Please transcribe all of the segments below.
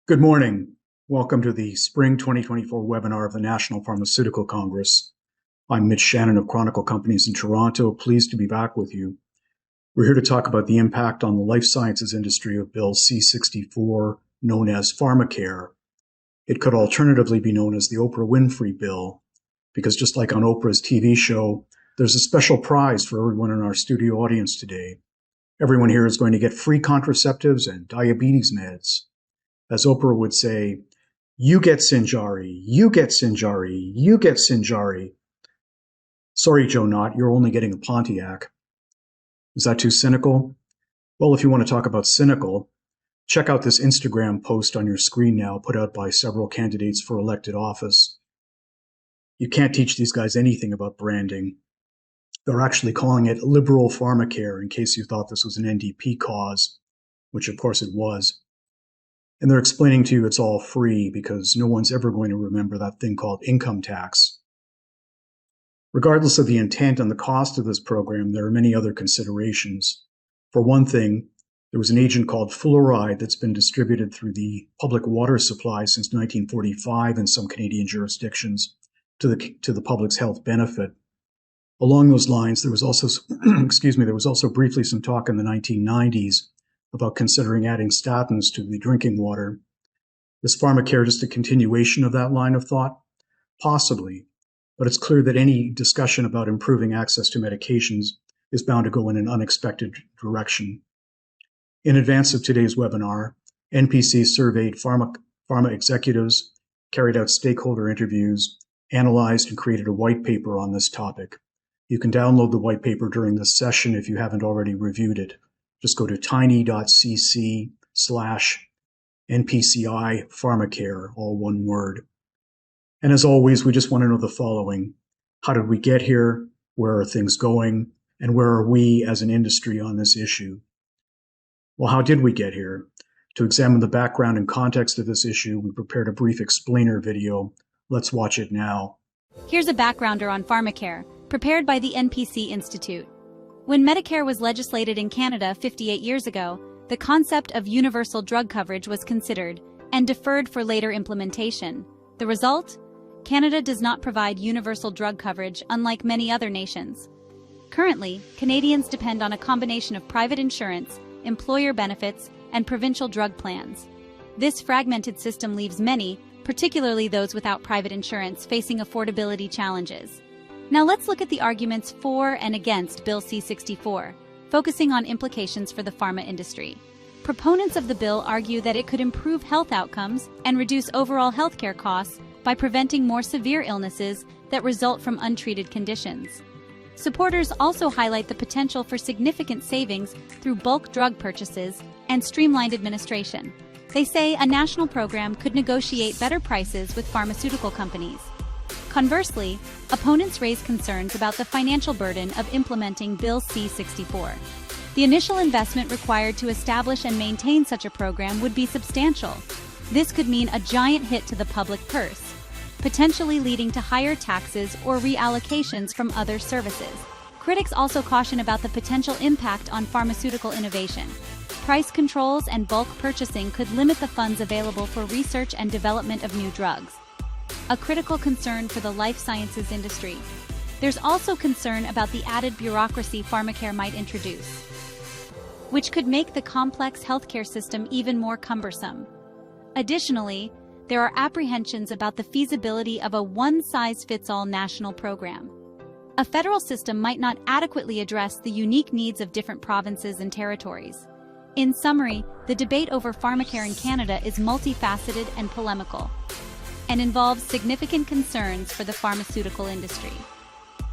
Good morning. Welcome to the Spring 2024 webinar of the National Pharmaceutical Congress. I'm Mitch Shannon of Chronicle Companies in Toronto. Pleased to be back with you. We're here to talk about the impact on the life sciences industry of Bill C-64, known as Pharmacare. It could alternatively be known as the Oprah Winfrey Bill, because just like on Oprah's TV show, there's a special prize for everyone in our studio audience today. Everyone here is going to get free contraceptives and diabetes meds. As Oprah would say, you get Sinjari, you get Sinjari, you get Sinjari. Sorry, Joe Knott, you're only getting a Pontiac. Is that too cynical? Well, if you want to talk about cynical, check out this Instagram post on your screen now, put out by several candidates for elected office. You can't teach these guys anything about branding. They're actually calling it liberal pharmacare, in case you thought this was an NDP cause, which of course it was. And they're explaining to you it's all free because no one's ever going to remember that thing called income tax. Regardless of the intent and the cost of this program, there are many other considerations. For one thing, there was an agent called fluoride that's been distributed through the public water supply since 1945 in some Canadian jurisdictions to the public's health benefit. Along those lines, there was also, there was also briefly some talk in the 1990s about considering adding statins to the drinking water. Is Pharmacare just a continuation of that line of thought? Possibly, but it's clear that any discussion about improving access to medications is bound to go in an unexpected direction. In advance of today's webinar, NPC surveyed pharma executives, carried out stakeholder interviews, analyzed and created a white paper on this topic. You can download the white paper during this session if you haven't already reviewed it. Just go to tiny.cc/NPCI Pharmacare, all one word. And as always, we just want to know the following. How did we get here? Where are things going? And where are we as an industry on this issue? Well, how did we get here? To examine the background and context of this issue, we prepared a brief explainer video. Let's watch it now. Here's a backgrounder on Pharmacare, prepared by the NPC Institute. When Medicare was legislated in Canada 58 years ago, the concept of universal drug coverage was considered and deferred for later implementation. The result? Canada does not provide universal drug coverage, unlike many other nations. Currently, Canadians depend on a combination of private insurance, employer benefits, and provincial drug plans. This fragmented system leaves many, particularly those without private insurance, facing affordability challenges. Now let's look at the arguments for and against Bill C-64, focusing on implications for the pharma industry. Proponents of the bill argue that it could improve health outcomes and reduce overall healthcare costs by preventing more severe illnesses that result from untreated conditions. Supporters also highlight the potential for significant savings through bulk drug purchases and streamlined administration. They say a national program could negotiate better prices with pharmaceutical companies. Conversely, opponents raise concerns about the financial burden of implementing Bill C-64. The initial investment required to establish and maintain such a program would be substantial. This could mean a giant hit to the public purse, potentially leading to higher taxes or reallocations from other services. Critics also caution about the potential impact on pharmaceutical innovation. Price controls and bulk purchasing could limit the funds available for research and development of new drugs, a critical concern for the life sciences industry. There's also concern about the added bureaucracy Pharmacare might introduce, which could make the complex healthcare system even more cumbersome. Additionally, there are apprehensions about the feasibility of a one-size-fits-all national program. A federal system might not adequately address the unique needs of different provinces and territories. In summary, the debate over Pharmacare in Canada is multifaceted and polemical, and involves significant concerns for the pharmaceutical industry.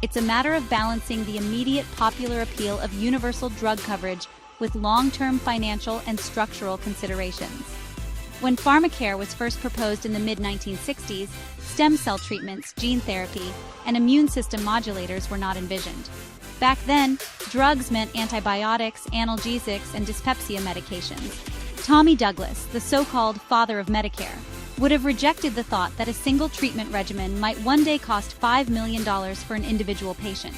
It's a matter of balancing the immediate popular appeal of universal drug coverage with long-term financial and structural considerations. When Pharmacare was first proposed in the mid-1960s, stem cell treatments, gene therapy, and immune system modulators were not envisioned. Back then, drugs meant antibiotics, analgesics, and dyspepsia medications. Tommy Douglas, the so-called father of Medicare, would have rejected the thought that a single treatment regimen might one day cost $5 million for an individual patient.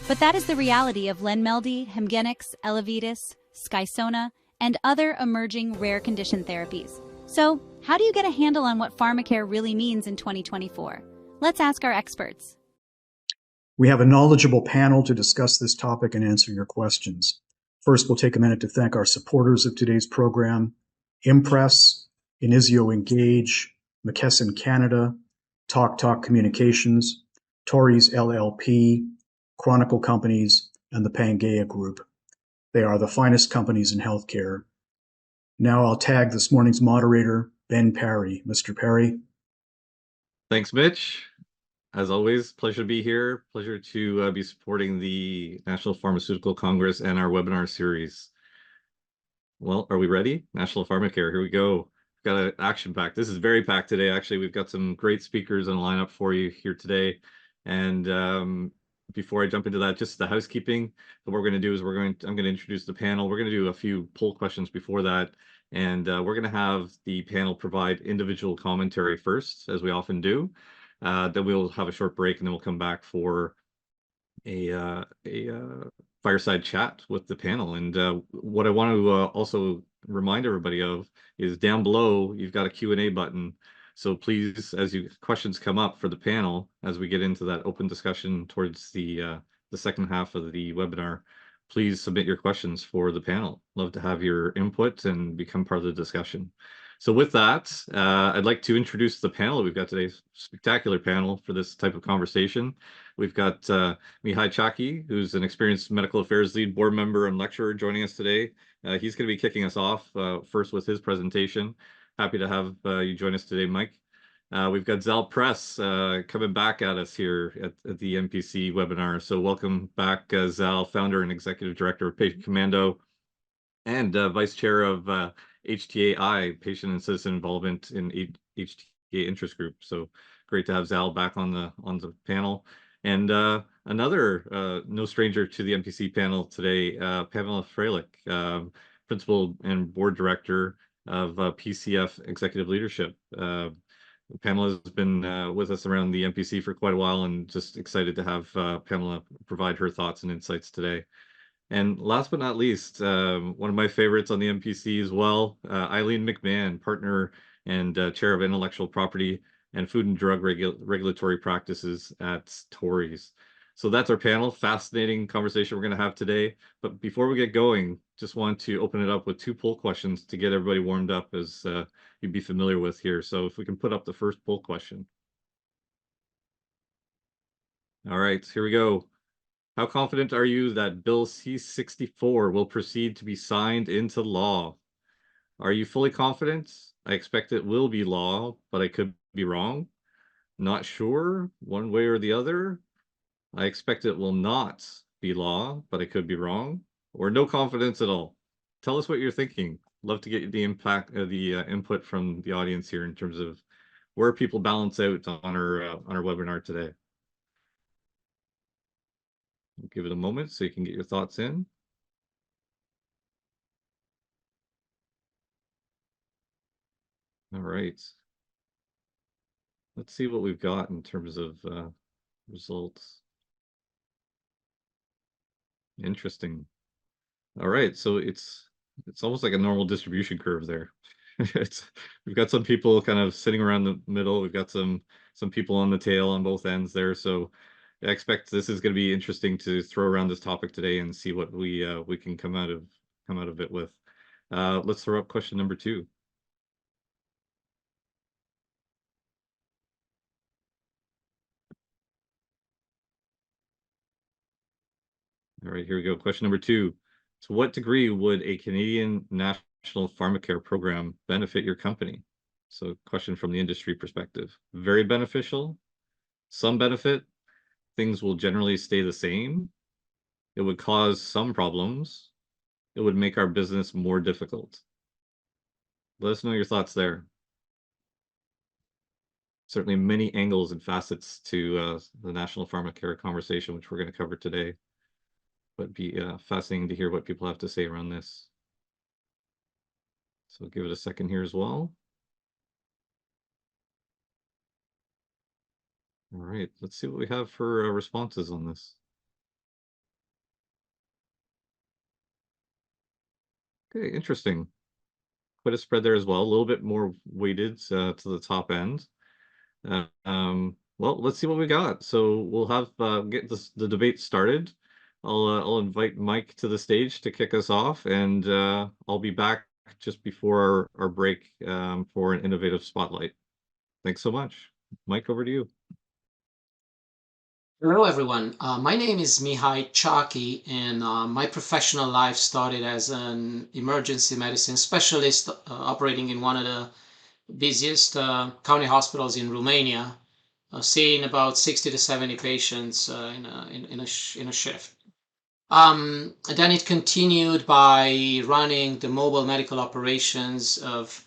But that is the reality of Lenmeldy, Hemgenix, Elevidys, Skysona, and other emerging rare condition therapies. So, How do you get a handle on what pharmacare really means in 2024? Let's ask our experts. We have a knowledgeable panel to discuss this topic and answer your questions. First, we'll take a minute to thank our supporters of today's program: Impress, Inizio Engage, McKesson Canada, Talk Communications, Torrey's LLP, Chronicle Companies, and the Pangea Group. They are the finest companies in healthcare. Now I'll tag this morning's moderator, Ben Parry. Mr. Parry. Thanks, Mitch. As always, pleasure to be here. Pleasure to be supporting the National Pharmaceutical Congress and our webinar series. Well, are we ready? National Pharmacare, here we go. We've got an action pack. This is very packed today, actually. We've got some great speakers on the lineup for you here today. And before I jump into that, just the housekeeping. What we're going to do is I'm going to introduce the panel. We're going to do a few poll questions before that. And we're going to have the panel provide individual commentary first, as we often do. Then we'll have a short break, and then we'll come back for a fireside chat with the panel. And what I want to also remind everybody of is down below, you've got a Q&A button. So please, as questions come up for the panel, as we get into that open discussion towards the second half of the webinar, please submit your questions for the panel. Love to have your input and become part of the discussion. So with that, I'd like to introduce the panel that we've got today. Spectacular panel for this type of conversation. We've got Mihai Csaki, who's an experienced medical affairs lead, board member, and lecturer joining us today. He's going to be kicking us off first with his presentation. Happy to have you join us today, Mike. We've got Zal Press coming back at us here at the NPC webinar. So welcome back, Zal, founder and executive director of Patient Commando and vice chair of HTAI, Patient and Citizen Involvement in HTA Interest Group. So great to have Zal back on the panel. And another no stranger to the NPC panel today, Pamela Fralick, principal and board director of PCF Executive Leadership. Pamela has been with us around the NPC for quite a while, and just excited to have Pamela provide her thoughts and insights today. And last but not least, one of my favorites on the NPC as well, Eileen McMahon, partner and chair of intellectual property and food and drug regulatory practices at Torrey's. So that's our panel. Fascinating conversation we're going to have today. But before we get going, just want to open it up with two poll questions to get everybody warmed up, as you'd be familiar with here. So if we can put up the first poll question. All right, here we go. How confident are you that Bill C-64 will proceed to be signed into law? Are you fully confident? I expect it will be law, but I could be wrong. Not sure, one way or the other. I expect it will not be law, but I could be wrong. Or no confidence at all. Tell us what you're thinking. Love to get the input from the audience here in terms of where people balance out on our webinar today. Give it a moment so you can get your thoughts in. All right. Let's see what we've got in terms of results. Interesting. All right, so it's almost like a normal distribution curve there. We've got some people kind of sitting around the middle. We've got some people on the tail on both ends there. So I expect this is going to be interesting to throw around this topic today and see what we can come out of it with. Let's throw up question number 2. All right, here we go. Question number 2. To what degree would a Canadian national pharmacare program benefit your company? So question from the industry perspective. Very beneficial, some benefit, things will generally stay the same. It would cause some problems. It would make our business more difficult. Let us know your thoughts there. Certainly many angles and facets to the national pharmacare conversation, which we're going to cover today. But it'd be fascinating to hear what people have to say around this. So give it a second here as well. All right, let's see what we have for responses on this. Okay, interesting. quite a spread there as well, a little bit more weighted to the top end. Well, let's see what we got. So we'll have get the debate started. I'll invite Mike to the stage to kick us off, and I'll be back just before our break for an innovative spotlight. Thanks so much. Mike, over to you. Hello, everyone. My name is Mihai Csaki, and my professional life started as an emergency medicine specialist operating in one of the busiest county hospitals in Romania, seeing about 60 to 70 patients in a shift. Then it continued by running the mobile medical operations of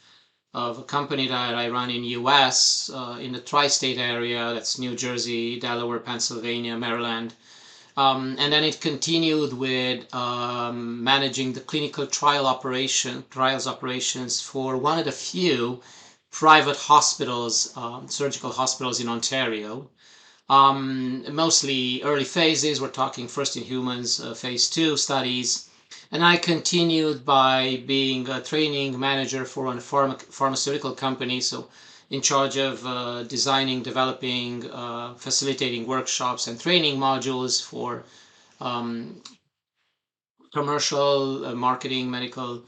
a company that I run in US in the tri-state area. That's New Jersey, Delaware, Pennsylvania, Maryland. And then it continued with managing the clinical trials operations for one of the few private hospitals, surgical hospitals in Ontario. Mostly early phases. We're talking first in humans, phase 2 studies. And I continued by being a training manager for a pharmaceutical company, so in charge of designing, developing, facilitating workshops and training modules for commercial, marketing, medical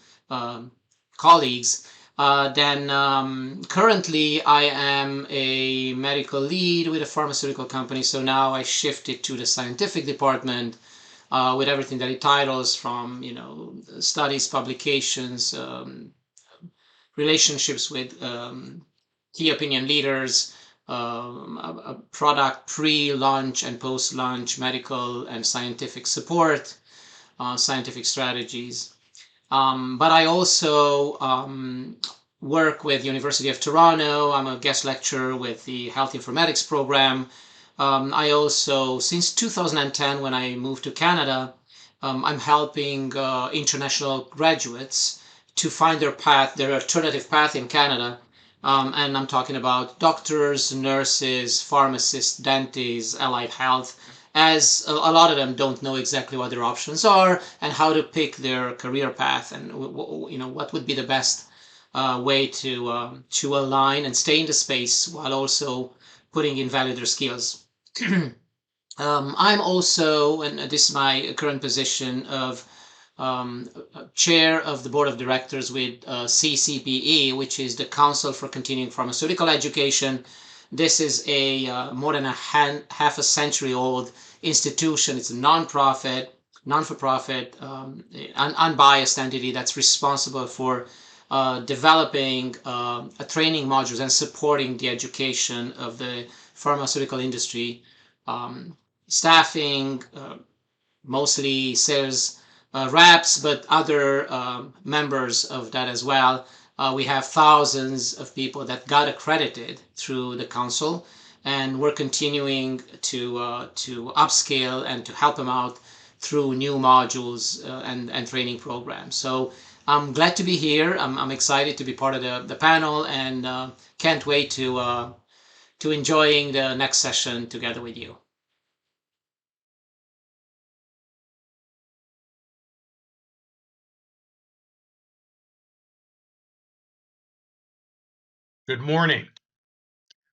colleagues. Then currently I am a medical lead with a pharmaceutical company, so now I shifted to the scientific department with everything that it titles from, studies, publications, relationships with key opinion leaders, product pre-launch and post-launch medical and scientific support, scientific strategies. But I also work with University of Toronto. I'm a guest lecturer with the Health Informatics program. I also, since 2010, when I moved to Canada, I'm helping international graduates to find their path, their alternative path in Canada. And I'm talking about doctors, nurses, pharmacists, dentists, allied health, as a lot of them don't know exactly what their options are and how to pick their career path, and what would be the best way to align and stay in the space while also putting in value their skills. I'm also, and this is my current position, of chair of the board of directors with CCPE, which is the Council for Continuing Pharmaceutical Education. This is a more than half a century old institution. It's a non-for-profit, unbiased entity that's responsible for developing training modules and supporting the education of the pharmaceutical industry. Staffing, mostly sales reps, but other members of that as well. We have thousands of people that got accredited through the council, and we're continuing to upscale and to help them out through new modules and training programs. So I'm glad to be here. I'm excited to be part of the panel, and can't wait to enjoying the next session together with you. Good morning.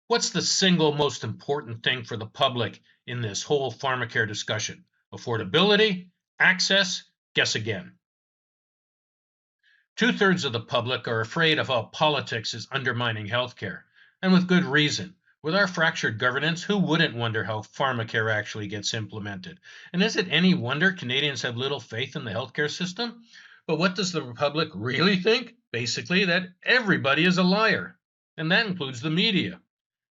What's the single most important thing for the public in this whole pharmacare discussion? Affordability? Access? Guess again. 2/3 of the public are afraid of how politics is undermining healthcare, and with good reason. With our fractured governance, who wouldn't wonder how pharmacare actually gets implemented? And is it any wonder Canadians have little faith in the healthcare system? But what does the public really think? Basically, that everybody is a liar. And that includes the media.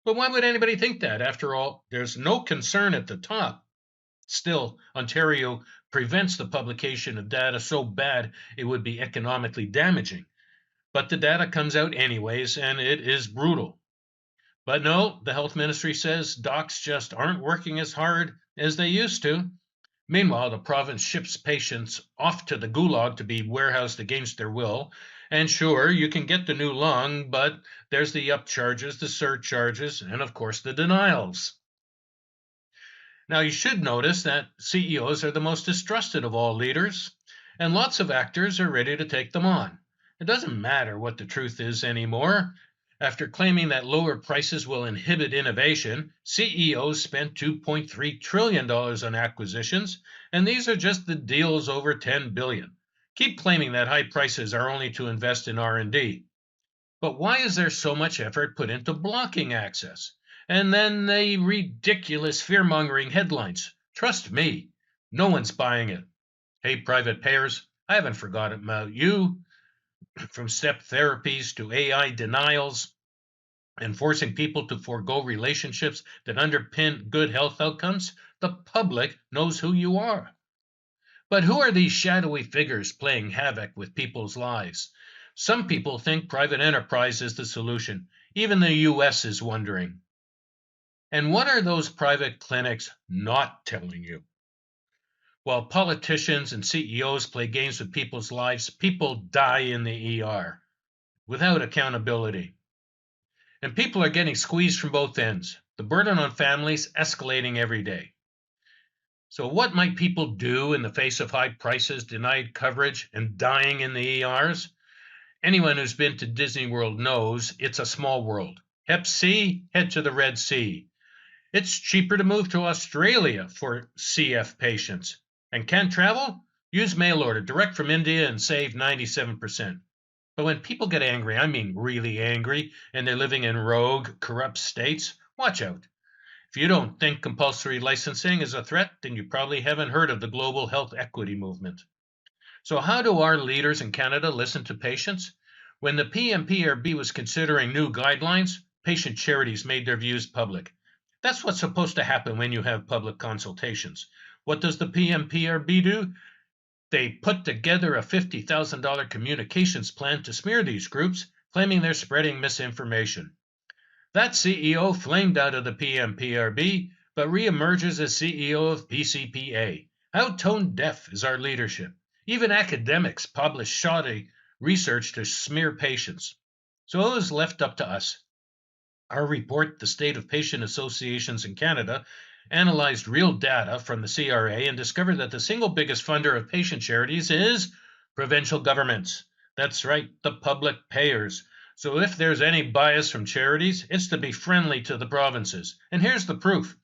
But why would anybody think that? After all, there's no concern at the top. Still, Ontario prevents the publication of data so bad it would be economically damaging. But the data comes out anyways, and it is brutal. But no, the health ministry says docs just aren't working as hard as they used to. Meanwhile, the province ships patients off to the gulag to be warehoused against their will. And sure, you can get the new lung, but there's the upcharges, the surcharges, and of course the denials. Now, you should notice that CEOs are the most distrusted of all leaders, and lots of actors are ready to take them on. It doesn't matter what the truth is anymore. After claiming that lower prices will inhibit innovation, CEOs spent $2.3 trillion on acquisitions, and these are just the deals over $10 billion. Keep claiming that high prices are only to invest in R&D. But why is there so much effort put into blocking access? And then the ridiculous fear-mongering headlines. Trust me, no one's buying it. Hey, private payers, I haven't forgotten about you. From step therapies to AI denials and forcing people to forego relationships that underpin good health outcomes, the public knows who you are. But who are these shadowy figures playing havoc with people's lives? Some people think private enterprise is the solution. Even the US is wondering. And what are those private clinics not telling you? While politicians and CEOs play games with people's lives, people die in the ER without accountability. And people are getting squeezed from both ends. The burden on families escalating every day. So what might people do in the face of high prices, denied coverage, and dying in the ERs? Anyone who's been to Disney World knows it's a small world. Hep C, head to the Red Sea. It's cheaper to move to Australia for CF patients. And can't travel? Use mail order direct from India and save 97%. But when people get angry, I mean really angry, and they're living in rogue, corrupt states, watch out. If you don't think compulsory licensing is a threat, then you probably haven't heard of the global health equity movement. So how do our leaders in Canada listen to patients? When the PMPRB was considering new guidelines, patient charities made their views public. That's what's supposed to happen when you have public consultations. What does the PMPRB do? They put together a $50,000 communications plan to smear these groups, claiming they're spreading misinformation. That CEO flamed out of the PMPRB, but reemerges as CEO of PCPA. How tone deaf is our leadership? Even academics publish shoddy research to smear patients. So it was left up to us. Our report, The State of Patient Associations in Canada, analyzed real data from the CRA and discovered that the single biggest funder of patient charities is provincial governments. That's right, the public payers. So if there's any bias from charities, it's to be friendly to the provinces. And here's the proof.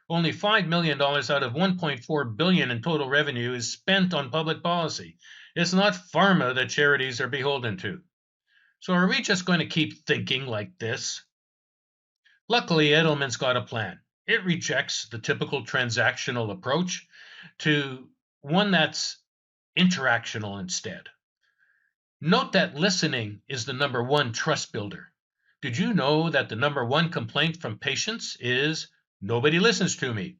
Only $5 million out of $1.4 billion in total revenue is spent on public policy. It's not pharma that charities are beholden to. So are we just going to keep thinking like this? Luckily, Edelman's got a plan. It rejects the typical transactional approach to one that's interactional instead. Note that listening is the number one trust builder. Did you know that the number one complaint from patients is, nobody listens to me?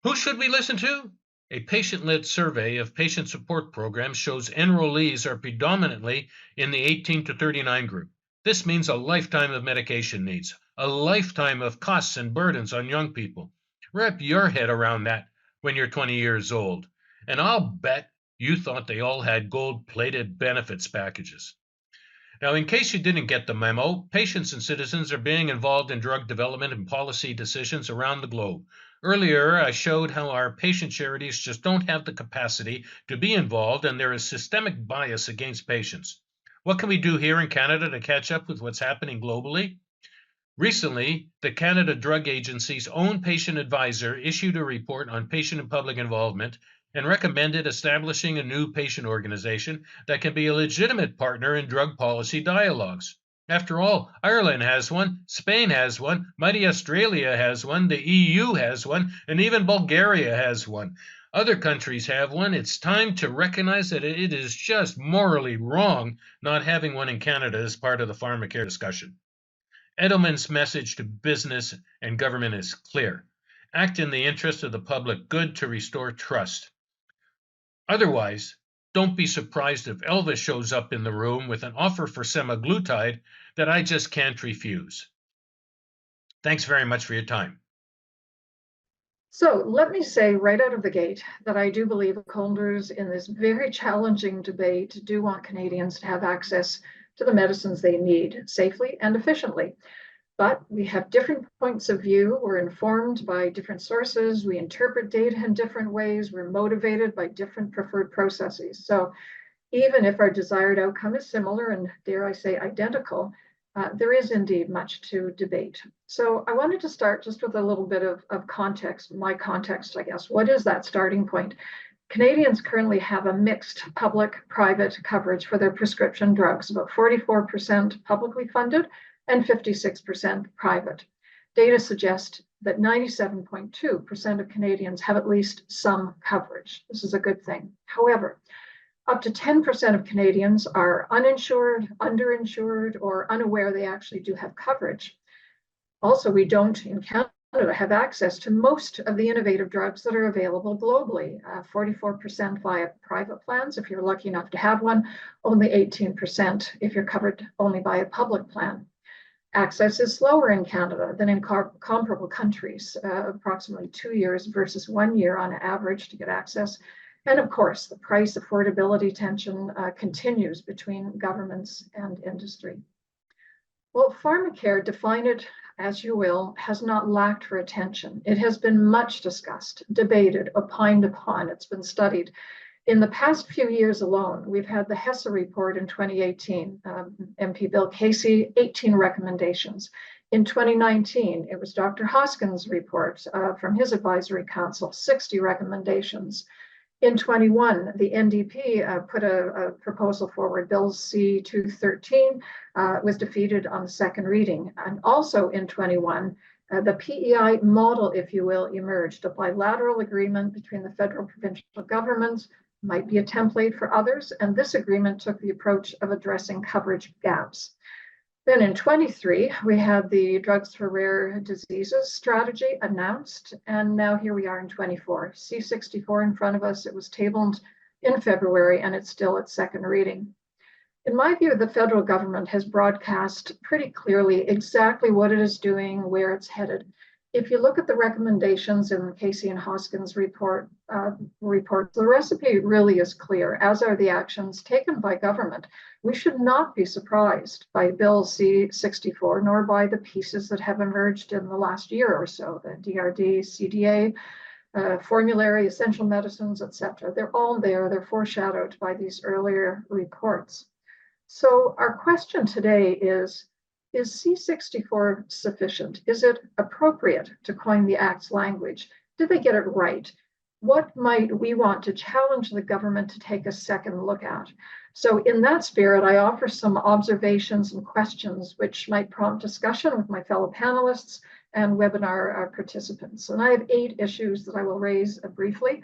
Who should we listen to? A patient-led survey of patient support programs shows enrollees are predominantly in the 18 to 39 group. This means a lifetime of medication needs, a lifetime of costs and burdens on young people. Wrap your head around that when you're 20 years old, and I'll bet you thought they all had gold-plated benefits packages. Now, in case you didn't get the memo, patients and citizens are being involved in drug development and policy decisions around the globe. Earlier, I showed how our patient charities just don't have the capacity to be involved, and there is systemic bias against patients. What can we do here in Canada to catch up with what's happening globally? Recently, the Canada Drug Agency's own patient advisor issued a report on patient and public involvement and recommended establishing a new patient organization that can be a legitimate partner in drug policy dialogues. After all, Ireland has one, Spain has one, mighty Australia has one, the EU has one, and even Bulgaria has one. Other countries have one. It's time to recognize that it is just morally wrong not having one in Canada as part of the pharmacare discussion. Edelman's message to business and government is clear. Act in the interest of the public good to restore trust. Otherwise, don't be surprised if Elvis shows up in the room with an offer for semaglutide that I just can't refuse. Thanks very much for your time. So let me say right out of the gate that I do believe holders in this very challenging debate do want Canadians to have access to the medicines they need safely and efficiently. But we have different points of view. We're informed by different sources. We interpret data in different ways. We're motivated by different preferred processes. So Even if our desired outcome is similar and, dare I say, identical, there is indeed much to debate. So I wanted to start just with a little bit of context, my context, I guess. What is that starting point? Canadians currently have a mixed public-private coverage for their prescription drugs, about 44% publicly funded and 56% private. Data suggest that 97.2% of Canadians have at least some coverage. This is a good thing. However, up to 10% of Canadians are uninsured, underinsured, or unaware they actually do have coverage. Also, we don't in Canada have access to most of the innovative drugs that are available globally. 44% via private plans, if you're lucky enough to have one, only 18% if you're covered only by a public plan. Access is slower in Canada than in comparable countries, approximately 2 years versus 1 year on average to get access. And of course, the price affordability tension continues between governments and industry. Well, pharmacare, define it as you will, has not lacked for attention. It has been much discussed, debated, opined upon. It's been studied. In the past few years alone, we've had the HESA report in 2018, MP Bill Casey, 18 recommendations. In 2019, it was Dr. Hoskins' report from his advisory council, 60 recommendations. In 21, the NDP put a proposal forward, Bill C-213, was defeated on the second reading. And also in 21, the PEI model, if you will, emerged. A bilateral agreement between the federal and provincial governments might be a template for others, and this agreement took the approach of addressing coverage gaps. Then in 23, we had the Drugs for Rare Diseases strategy announced, and now here we are in 24. C-64 in front of us, it was tabled in February, and it's still at second reading. In my view, the federal government has broadcast pretty clearly exactly what it is doing, where it's headed. If you look at the recommendations in the Casey and Hoskins report, the recipe really is clear, as are the actions taken by government. We should not be surprised by Bill C-64, nor by the pieces that have emerged in the last year or so, the DRD, CDA, formulary, essential medicines, etc. They're all there, they're foreshadowed by these earlier reports. So our question today is C-64 sufficient? Is it appropriate, to coin the Act's language? Did they get it right? What might we want to challenge the government to take a second look at? So in that spirit, I offer some observations and questions which might prompt discussion with my fellow panelists and webinar participants. And I have 8 issues that I will raise briefly,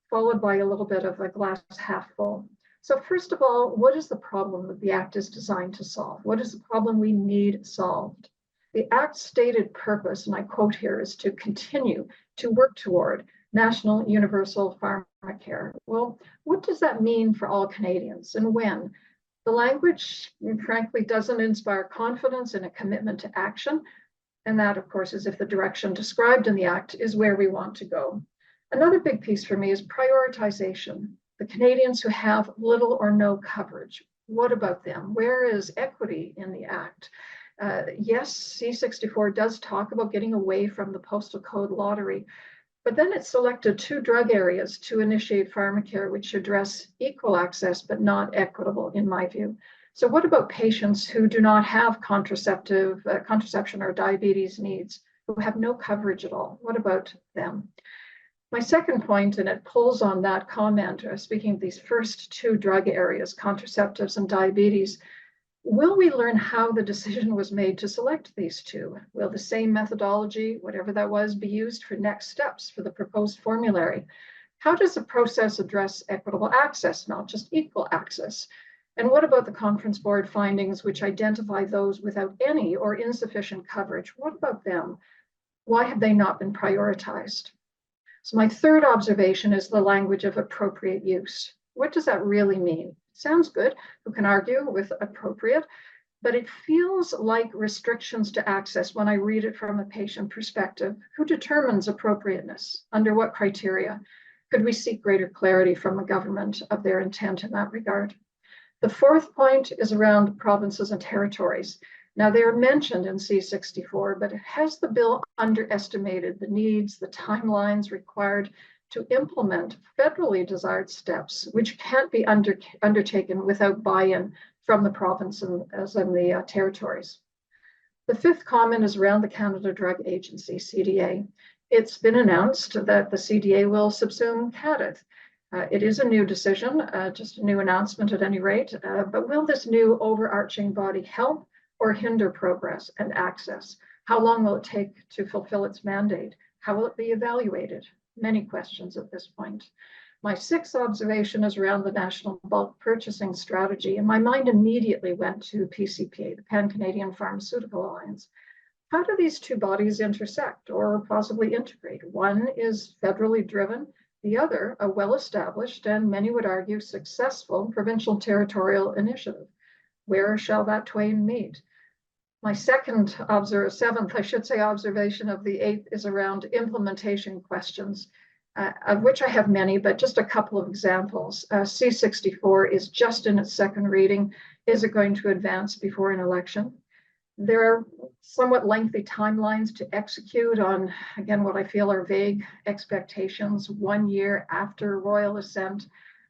followed by a little bit of a glass half full. So first of all, what is the problem that the Act is designed to solve? What is the problem we need solved? The Act's stated purpose, and I quote here, is to continue to work toward national universal pharmacare. Well, what does that mean for all Canadians and when? The language, frankly, doesn't inspire confidence in a commitment to action. And that, of course, is if the direction described in the Act is where we want to go. Another big piece for me is prioritization. The Canadians who have little or no coverage, what about them? Where is equity in the Act? Yes, C-64 does talk about getting away from the postal code lottery, but then it selected 2 drug areas to initiate pharmacare, which address equal access, but not equitable in my view. So what about patients who do not have contraception or diabetes needs, who have no coverage at all? What about them? My second point, and it pulls on that comment, speaking of these first 2 drug areas, contraceptives and diabetes, will we learn how the decision was made to select these 2? Will the same methodology, whatever that was, be used for next steps for the proposed formulary? How does the process address equitable access, not just equal access? And what about the conference board findings which identify those without any or insufficient coverage? What about them? Why have they not been prioritized? So my third observation is the language of appropriate use. What does that really mean? Sounds good. Who can argue with appropriate? But it feels like restrictions to access when I read it from a patient perspective. Who determines appropriateness? Under what criteria? Could we seek greater clarity from the government of their intent in that regard? The fourth point is around provinces and territories. Now, they are mentioned in C-64, but has the bill underestimated the needs, the timelines required to implement federally desired steps, which can't be undertaken without buy-in from the province and the territories. The fifth comment is around the Canada Drug Agency, CDA. It's been announced that the CDA will subsume CADID. It is a new decision, just a new announcement at any rate, but will this new overarching body help or hinder progress and access? How long will it take to fulfill its mandate? How will it be evaluated? Many questions at this point. My sixth observation is around the National Bulk Purchasing Strategy, and my mind immediately went to PCPA, the Pan-Canadian Pharmaceutical Alliance. How do these two bodies intersect or possibly integrate? One is federally driven, the other a well-established and many would argue successful provincial territorial initiative. Where shall that twain meet? My seventh observation of the eighth is around implementation questions, of which I have many, but just a couple of examples. C-64 is just in its second reading. Is it going to advance before an election? There are somewhat lengthy timelines to execute on, again, what I feel are vague expectations. 1 year after royal assent,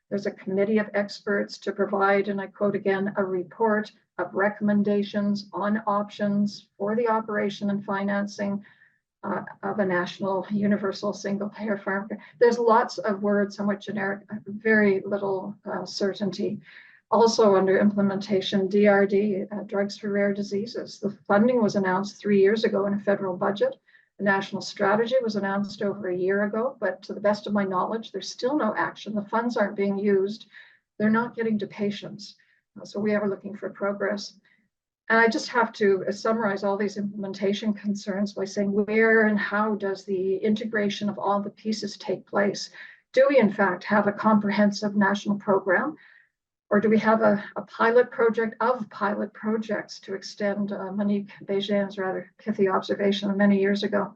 there's a committee of experts to provide, and I quote again, a report of recommendations on options for the operation and financing of a national universal single-payer pharmacare. There's lots of words, somewhat generic, very little certainty. Also under implementation, DRD, drugs for rare diseases. The funding was announced 3 years ago in a federal budget. The national strategy was announced over a year ago, but to the best of my knowledge, there's still no action. The funds aren't being used. They're not getting to patients. So we are looking for progress. And I just have to summarize all these implementation concerns by saying where and how does the integration of all the pieces take place? Do we in fact have a comprehensive national program? Or do we have a pilot project of pilot projects, to extend Monique Béjain's rather pithy observation of many years ago?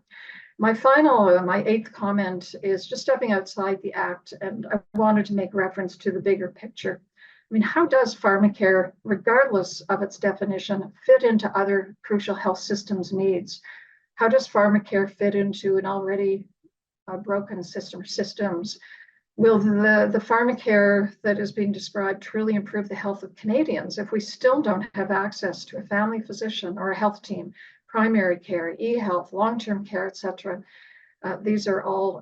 My eighth comment is just stepping outside the Act, and I wanted to make reference to the bigger picture. I mean, how does pharmacare, regardless of its definition, fit into other crucial health systems needs? How does pharmacare fit into an already broken systems? Will the pharmacare that is being described truly improve the health of Canadians if we still don't have access to a family physician or a health team, primary care, e-health, long-term care, etc.? These are all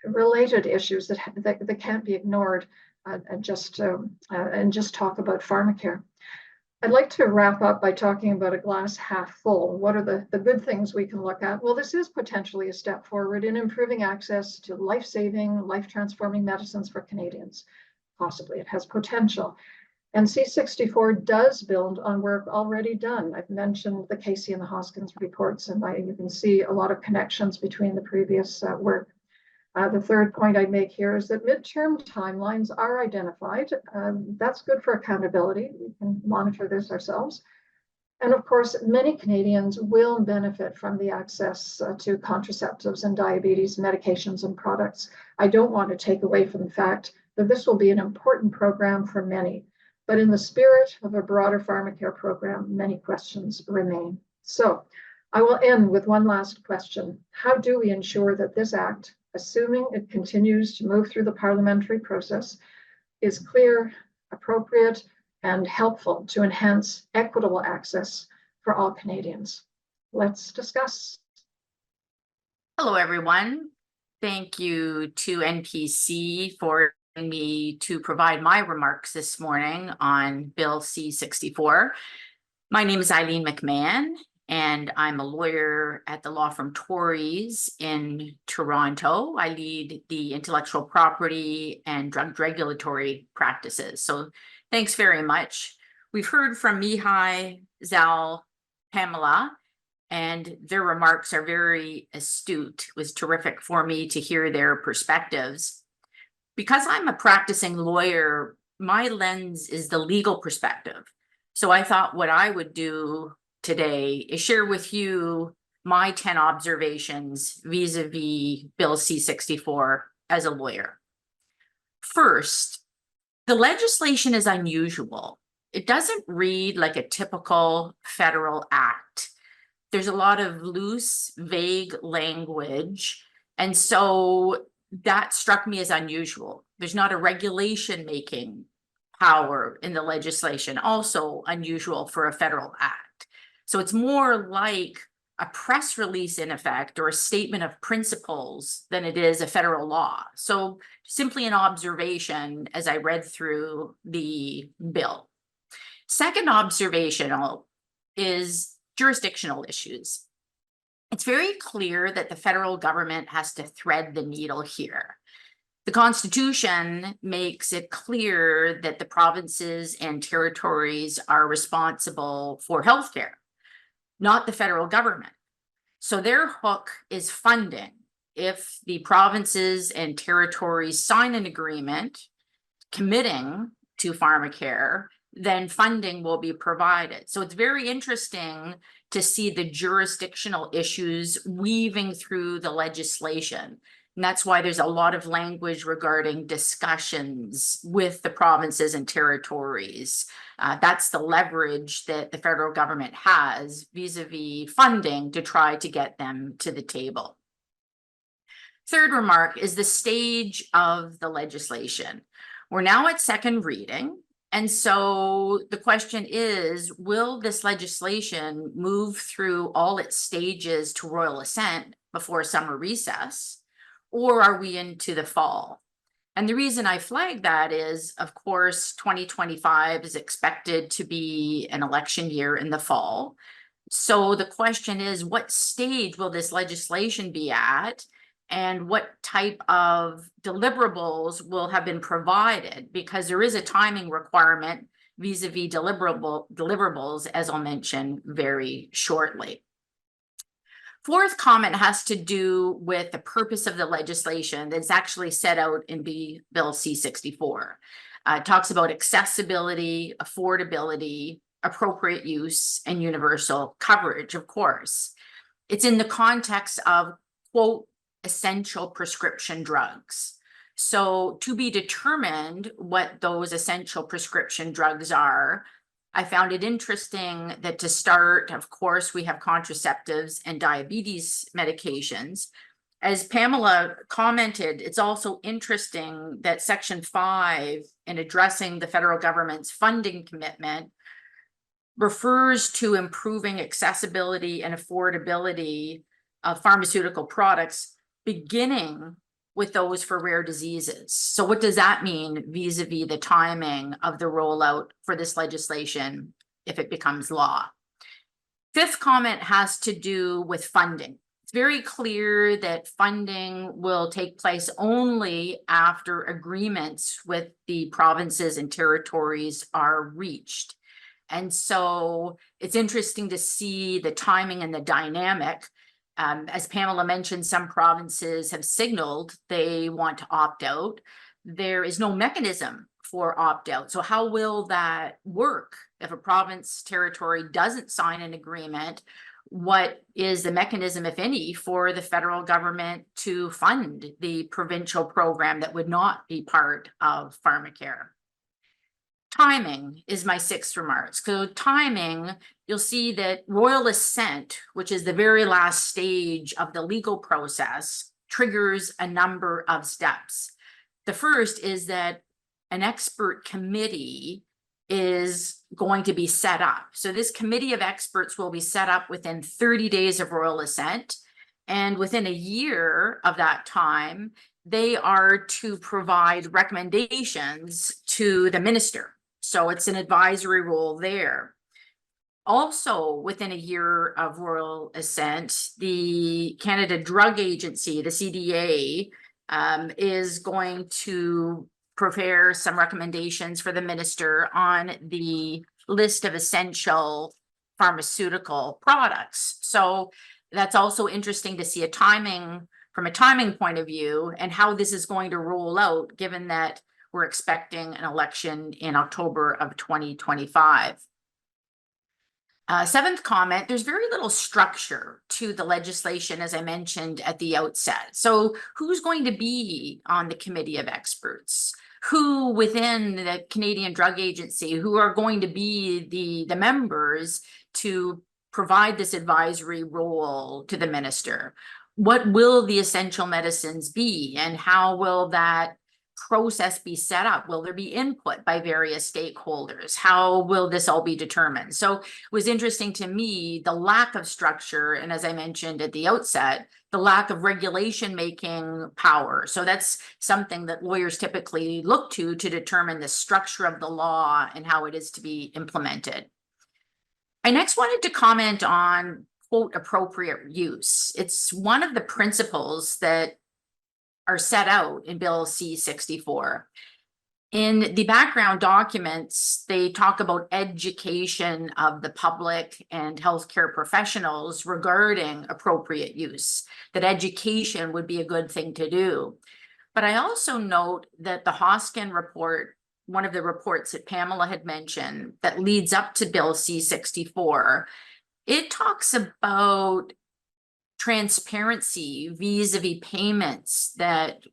related issues that can't be ignored and just talk about pharmacare. I'd like to wrap up by talking about a glass half full. What are the good things we can look at? Well, this is potentially a step forward in improving access to life-saving, life-transforming medicines for Canadians. Possibly, it has potential. And C-64 does build on work already done. I've mentioned the Casey and the Hoskins reports, and you can see a lot of connections between the previous work. The third point I'd make here is that midterm timelines are identified. That's good for accountability. We can monitor this ourselves. And of course, many Canadians will benefit from the access to contraceptives and diabetes medications and products. I don't want to take away from the fact that this will be an important program for many. But in the spirit of a broader pharmacare program, many questions remain. So I will end with one last question. How do we ensure that this Act, assuming it continues to move through the parliamentary process, is clear, appropriate, and helpful to enhance equitable access for all Canadians? Let's discuss. Hello, everyone. Thank you to NPC for allowing me to provide my remarks this morning on Bill C-64. My name is Eileen McMahon, and I'm a lawyer at the law firm Torys in Toronto. I lead the intellectual property and drug regulatory practices. So thanks very much. We've heard from Mihai, Zal, Pamela, and their remarks are very astute. It was terrific for me to hear their perspectives. Because I'm a practicing lawyer, my lens is the legal perspective. So I thought what I would do today is share with you my 10 observations vis-a-vis Bill C-64 as a lawyer. First, the legislation is unusual. It doesn't read like a typical federal act. There's a lot of loose, vague language, And so that struck me as unusual. There's not a regulation making power in the legislation, also unusual for a federal act. So it's more like a press release in effect, or a statement of principles, than it is a federal law. So simply an observation as I read through the bill. Second observational is jurisdictional issues. It's very clear that the federal government has to thread the needle here. The Constitution makes it clear that the provinces and territories are responsible for healthcare, not the federal government. So their hook is funding. If the provinces and territories sign an agreement committing to pharmacare, then funding will be provided. So it's very interesting to see the jurisdictional issues weaving through the legislation. And that's why there's a lot of language regarding discussions with the provinces and territories. That's the leverage that the federal government has vis-a-vis funding to try to get them to the table. Third remark is the stage of the legislation. We're now at second reading. And so the question is, will this legislation move through all its stages to royal assent before summer recess, or are we into the fall? And the reason I flag that is, of course, 2025 is expected to be an election year in the fall. So the question is, what stage will this legislation be at? And what type of deliverables will have been provided? Because there is a timing requirement vis-a-vis deliverables, as I'll mention very shortly. Fourth comment has to do with the purpose of the legislation that's actually set out in Bill C-64. It talks about accessibility, affordability, appropriate use, and universal coverage, of course. It's in the context of, quote, essential prescription drugs. So to be determined what those essential prescription drugs are, I found it interesting that to start, of course, we have contraceptives and diabetes medications. As Pamela commented, it's also interesting that Section 5, in addressing the federal government's funding commitment, refers to improving accessibility and affordability of pharmaceutical products, beginning with those for rare diseases. So what does that mean vis-a-vis the timing of the rollout for this legislation if it becomes law? Fifth comment has to do with funding. It's very clear that funding will take place only after agreements with the provinces and territories are reached. And so it's interesting to see the timing and the dynamic. As Pamela mentioned, some provinces have signaled they want to opt out. There is no mechanism for opt-out. So how will that work if a province territory doesn't sign an agreement? What is the mechanism, if any, for the federal government to fund the provincial program that would not be part of pharmacare? Timing is my sixth remark. So timing, you'll see that royal assent, which is the very last stage of the legal process, triggers a number of steps. The first is that an expert committee is going to be set up. So this committee of experts will be set up within 30 days of royal assent. And within a year of that time, they are to provide recommendations to the minister. So it's an advisory role there. Also, within a year of royal assent, the Canada Drug Agency, the CDA, is going to prepare some recommendations for the minister on the list of essential pharmaceutical products. So that's also interesting to see from a timing point of view, and how this is going to roll out, given that we're expecting an election in October of 2025. Seventh comment, there's very little structure to the legislation, as I mentioned at the outset. So who's going to be on the committee of experts? Who within the Canadian Drug Agency, who are going to be the members to provide this advisory role to the minister? what will the essential medicines be, and how will that process be set up? Will there be input by various stakeholders? How will this all be determined? So it was interesting to me, the lack of structure, and as I mentioned at the outset, the lack of regulation making power. So that's something that lawyers typically look to determine the structure of the law and how it is to be implemented. I next wanted to comment on, quote, appropriate use. It's one of the principles that are set out in Bill C-64. In the background documents, they talk about education of the public and healthcare professionals regarding appropriate use, that education would be a good thing to do. But I also note that the Hoskin report, one of the reports that Pamela had mentioned that leads up to Bill C-64, it talks about transparency vis-a-vis payments that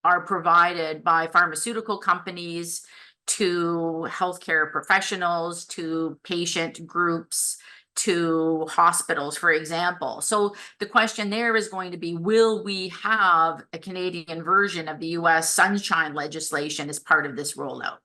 are provided by pharmaceutical companies to healthcare professionals, to patient groups, to hospitals, for example. So the question there is going to be, will we have a Canadian version of the US Sunshine legislation as part of this rollout?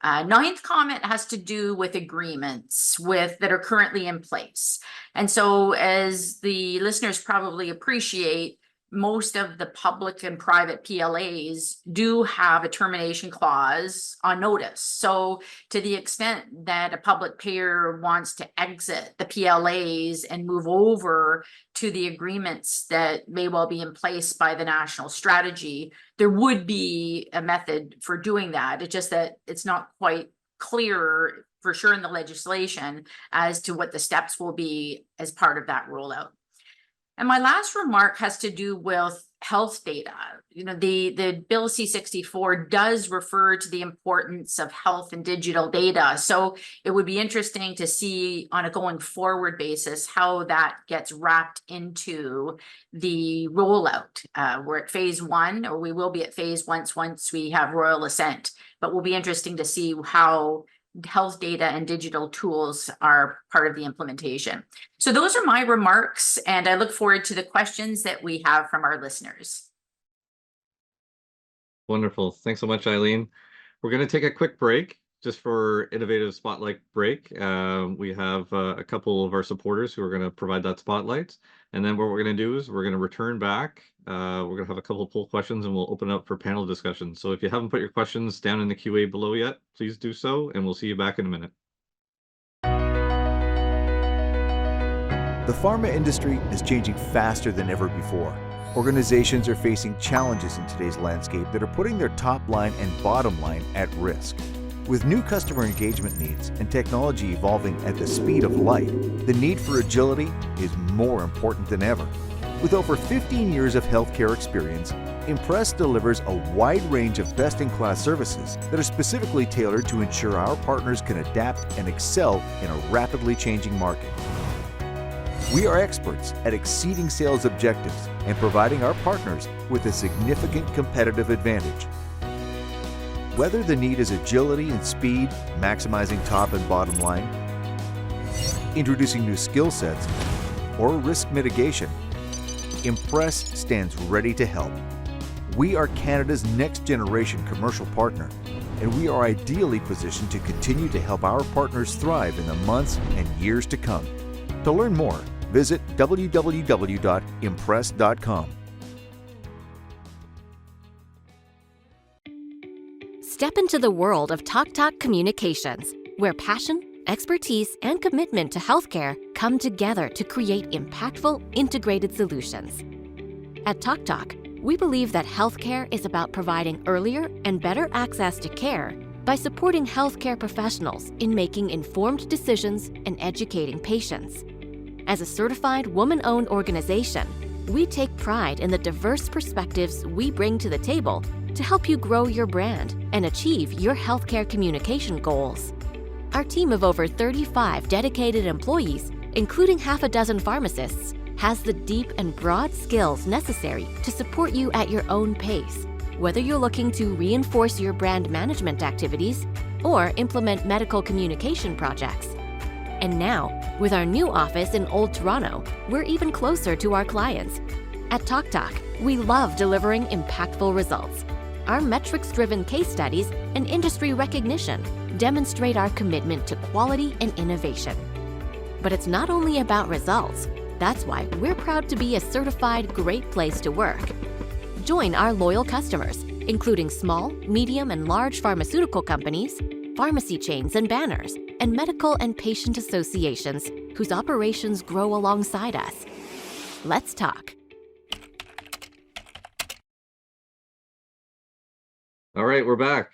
Ninth comment has to do with agreements that are currently in place. And so, as the listeners probably appreciate, most of the public and private PLAs do have a termination clause on notice. So to the extent that a public payer wants to exit the PLAs and move over to the agreements that may well be in place by the national strategy, there would be a method for doing that. It's just that it's not quite clear for sure in the legislation as to what the steps will be as part of that rollout. And my last remark has to do with health data. You know, the Bill C-64 does refer to the importance of health and digital data. So it would be interesting to see on a going forward basis how that gets wrapped into the rollout. We're at phase one, or we will be at phase once we have royal assent, but will be interesting to see how health data and digital tools are part of the implementation. So those are my remarks, and I look forward to the questions that we have from our listeners. Wonderful. Thanks so much, Eileen. We're going to take a quick break just for innovative spotlight break. We have a couple of our supporters who are going to provide that spotlight. And then what we're going to do is we're going to return back. We're going to have a couple of poll questions and we'll open up for panel discussion. So if you haven't put your questions down in the QA below yet, please do so, and we'll see you back in a minute. The pharma industry is changing faster than ever before. Organizations are facing challenges in today's landscape that are putting their top line and bottom line at risk. With new customer engagement needs and technology evolving at the speed of light, the need for agility is more important than ever. With over 15 years of healthcare experience, Impress delivers a wide range of best-in-class services that are specifically tailored to ensure our partners can adapt and excel in a rapidly changing market. We are experts at exceeding sales objectives and providing our partners with a significant competitive advantage. Whether the need is agility and speed, maximizing top and bottom line, introducing new skill sets, or risk mitigation, Impress stands ready to help. We are Canada's next generation commercial partner, and we are ideally positioned to continue to help our partners thrive in the months and years to come. To learn more, visit www.impress.com. Step into the world of TalkTalk Communications, where passion, expertise, and commitment to healthcare come together to create impactful, integrated solutions. At TalkTalk, we believe that healthcare is about providing earlier and better access to care by supporting healthcare professionals in making informed decisions and educating patients. As a certified woman-owned organization, we take pride in the diverse perspectives we bring to the table to help you grow your brand and achieve your healthcare communication goals. Our team of over 35 dedicated employees, including half a dozen pharmacists, has the deep and broad skills necessary to support you at your own pace, whether you're looking to reinforce your brand management activities or implement medical communication projects. And now, with our new office in Old Toronto, we're even closer to our clients. At TalkTalk, we love delivering impactful results. Our metrics-driven case studies and industry recognition demonstrate our commitment to quality and innovation. But it's not only about results. That's why we're proud to be a certified great place to work. Join our loyal customers, including small, medium, and large pharmaceutical companies, pharmacy chains and banners, and medical and patient associations whose operations grow alongside us. Let's talk. All right, we're back.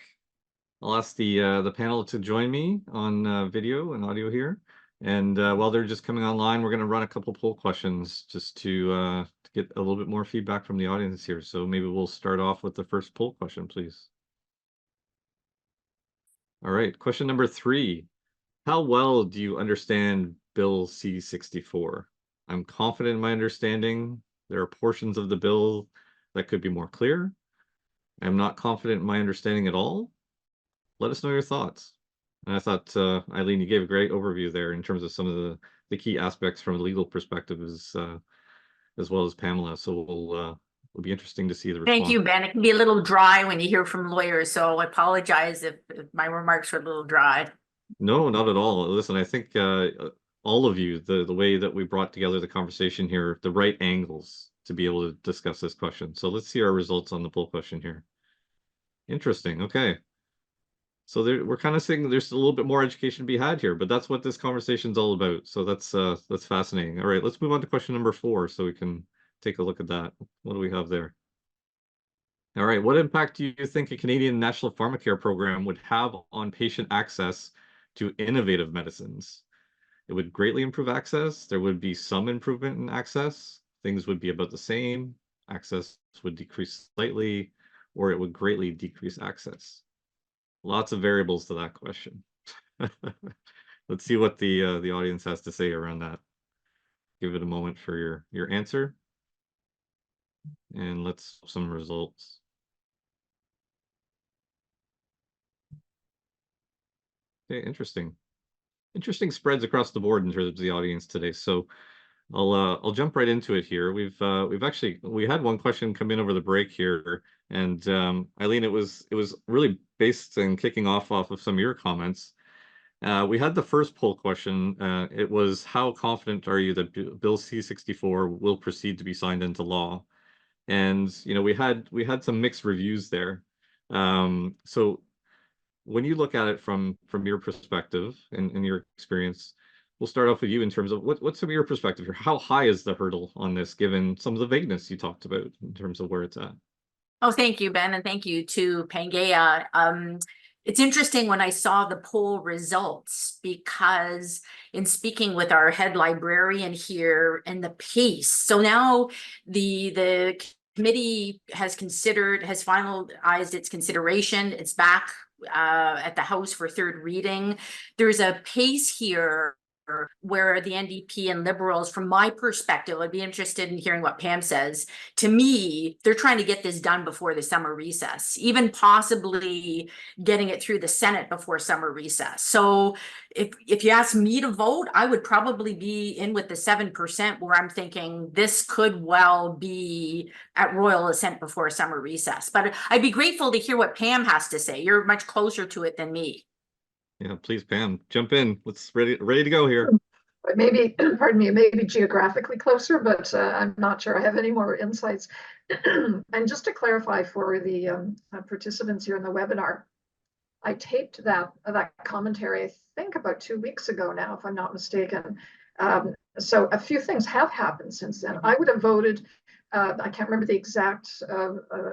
I'll ask the panel to join me on video and audio here. And while they're just coming online, we're going to run a couple poll questions just to get a little bit more feedback from the audience here. So maybe we'll start off with the first poll question, please. All right, question number 3. How well do you understand Bill C-64? I'm confident in my understanding. There are portions of the bill that could be more clear. I'm not confident in my understanding at all. Let us know your thoughts. And I thought, Eileen, you gave a great overview there in terms of some of the key aspects from a legal perspective as well as Pamela. So it'll be interesting to see the response. Thank you, Ben. It can be a little dry when you hear from lawyers, so I apologize if my remarks were a little dry. No, not at all. Listen, I think all of you, the way that we brought together the conversation here, the right angles to be able to discuss this question. So let's see our results on the poll question here. Interesting. Okay. So we're kind of saying there's a little bit more education to be had here, but that's what this conversation is all about. So that's fascinating. All right, let's move on to question number 4 so we can take a look at that. What do we have there? All right, what impact do you think a Canadian National Pharmacare program would have on patient access to innovative medicines? It would greatly improve access. There would be some improvement in access. Things would be about the same. Access would decrease slightly, or it would greatly decrease access. Lots of variables to that question. Let's see what the audience has to say around that. Give it a moment for your answer. And let's some results. Okay, interesting. Interesting spreads across the board in terms of the audience today. So I'll jump right into it here. We had one question come in over the break here, and Eileen, it was really based and kicking off of some of your comments. We had the first poll question. It was, how confident are you that Bill C-64 will proceed to be signed into law? And we had some mixed reviews there. So when you look at it from your perspective and your experience, we'll start off with you in terms of what's from your perspective here. How high is the hurdle on this, given some of the vagueness you talked about in terms of where it's at? Oh, thank you, Ben, and thank you to Pangea. It's interesting when I saw the poll results, because in speaking with our head librarian here and the pace, so now the committee has finalized its consideration. It's back at the House for third reading. There's a pace here where the NDP and Liberals, from my perspective, I'd be interested in hearing what Pam says. To me, they're trying to get this done before the summer recess, even possibly getting it through the Senate before summer recess. So if you ask me to vote, I would probably be in with the 7%, where I'm thinking this could well be at royal assent before summer recess. But I'd be grateful to hear what Pam has to say. You're much closer to it than me. Yeah, please, Pam, jump in. Let's ready to go here. Maybe, pardon me, maybe geographically closer, but I'm not sure I have any more insights. And just to clarify for the participants here in the webinar, I taped that commentary, I think about 2 weeks ago now, if I'm not mistaken. So a few things have happened since then. I would have voted, I can't remember the exact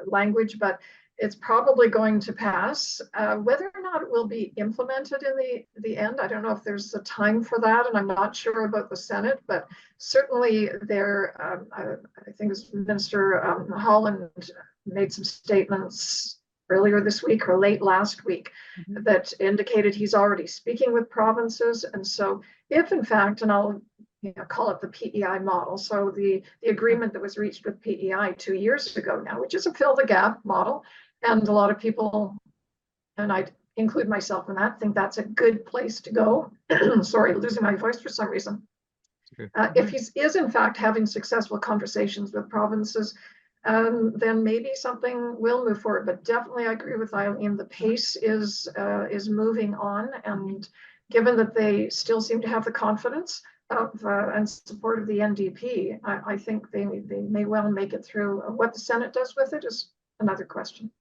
language, but it's probably going to pass. Whether or not it will be implemented in the end, I don't know if there's a time for that, and I'm not sure about the Senate, but certainly there, I think it was Minister Holland made some statements earlier this week or late last week that indicated he's already speaking with provinces. And so if in fact, and I'll call it the PEI model, so the agreement that was reached with PEI 2 years ago now, which is a fill the gap model, and a lot of people, and I include myself in that, think that's a good place to go. Sorry, losing my voice for some reason. If he is in fact having successful conversations with provinces, then maybe something will move forward. But definitely, I agree with Eileen. The pace is moving on, and given that they still seem to have the confidence of and support of the NDP, I think they may well make it through. What the Senate does with it is another question.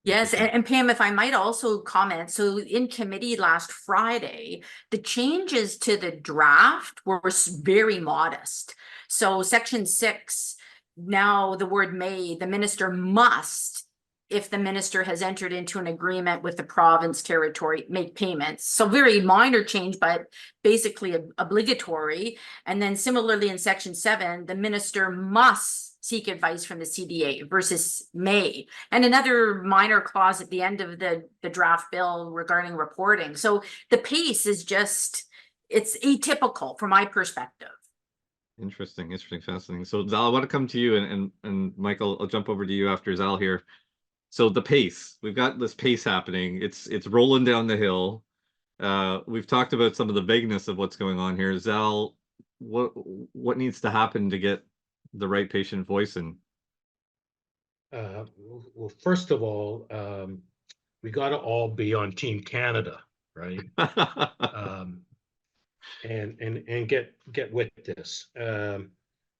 Yes, and Pam, if I might also comment, so in committee last Friday, the changes to the draft were very modest. So section 6, now the word may, the minister must, if the minister has entered into an agreement with the province territory, make payments. So very minor change, but basically obligatory. And then similarly in section 7, the minister must seek advice from the CDA versus may. And another minor clause at the end of the draft bill regarding reporting. So the pace is just, it's atypical from my perspective. Interesting, fascinating. So Zal, I want to come to you, and Michael, I'll jump over to you after Zal here. So the pace, we've got this pace happening. It's rolling down the hill. We've talked about some of the vagueness of what's going on here. Zal, what needs to happen to get the right patient voice in? Well, first of all, we got to all be on Team Canada, right? And get with this.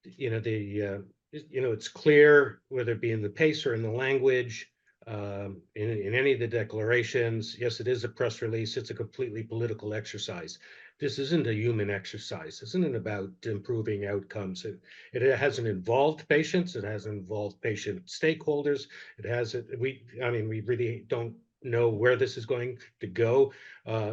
It's clear, whether it be in the pace or in the language, in any of the declarations. Yes, it is a press release. It's a completely political exercise. This isn't a human exercise. This isn't about improving outcomes. It hasn't involved patients. It hasn't involved patient stakeholders. We really don't know where this is going to go.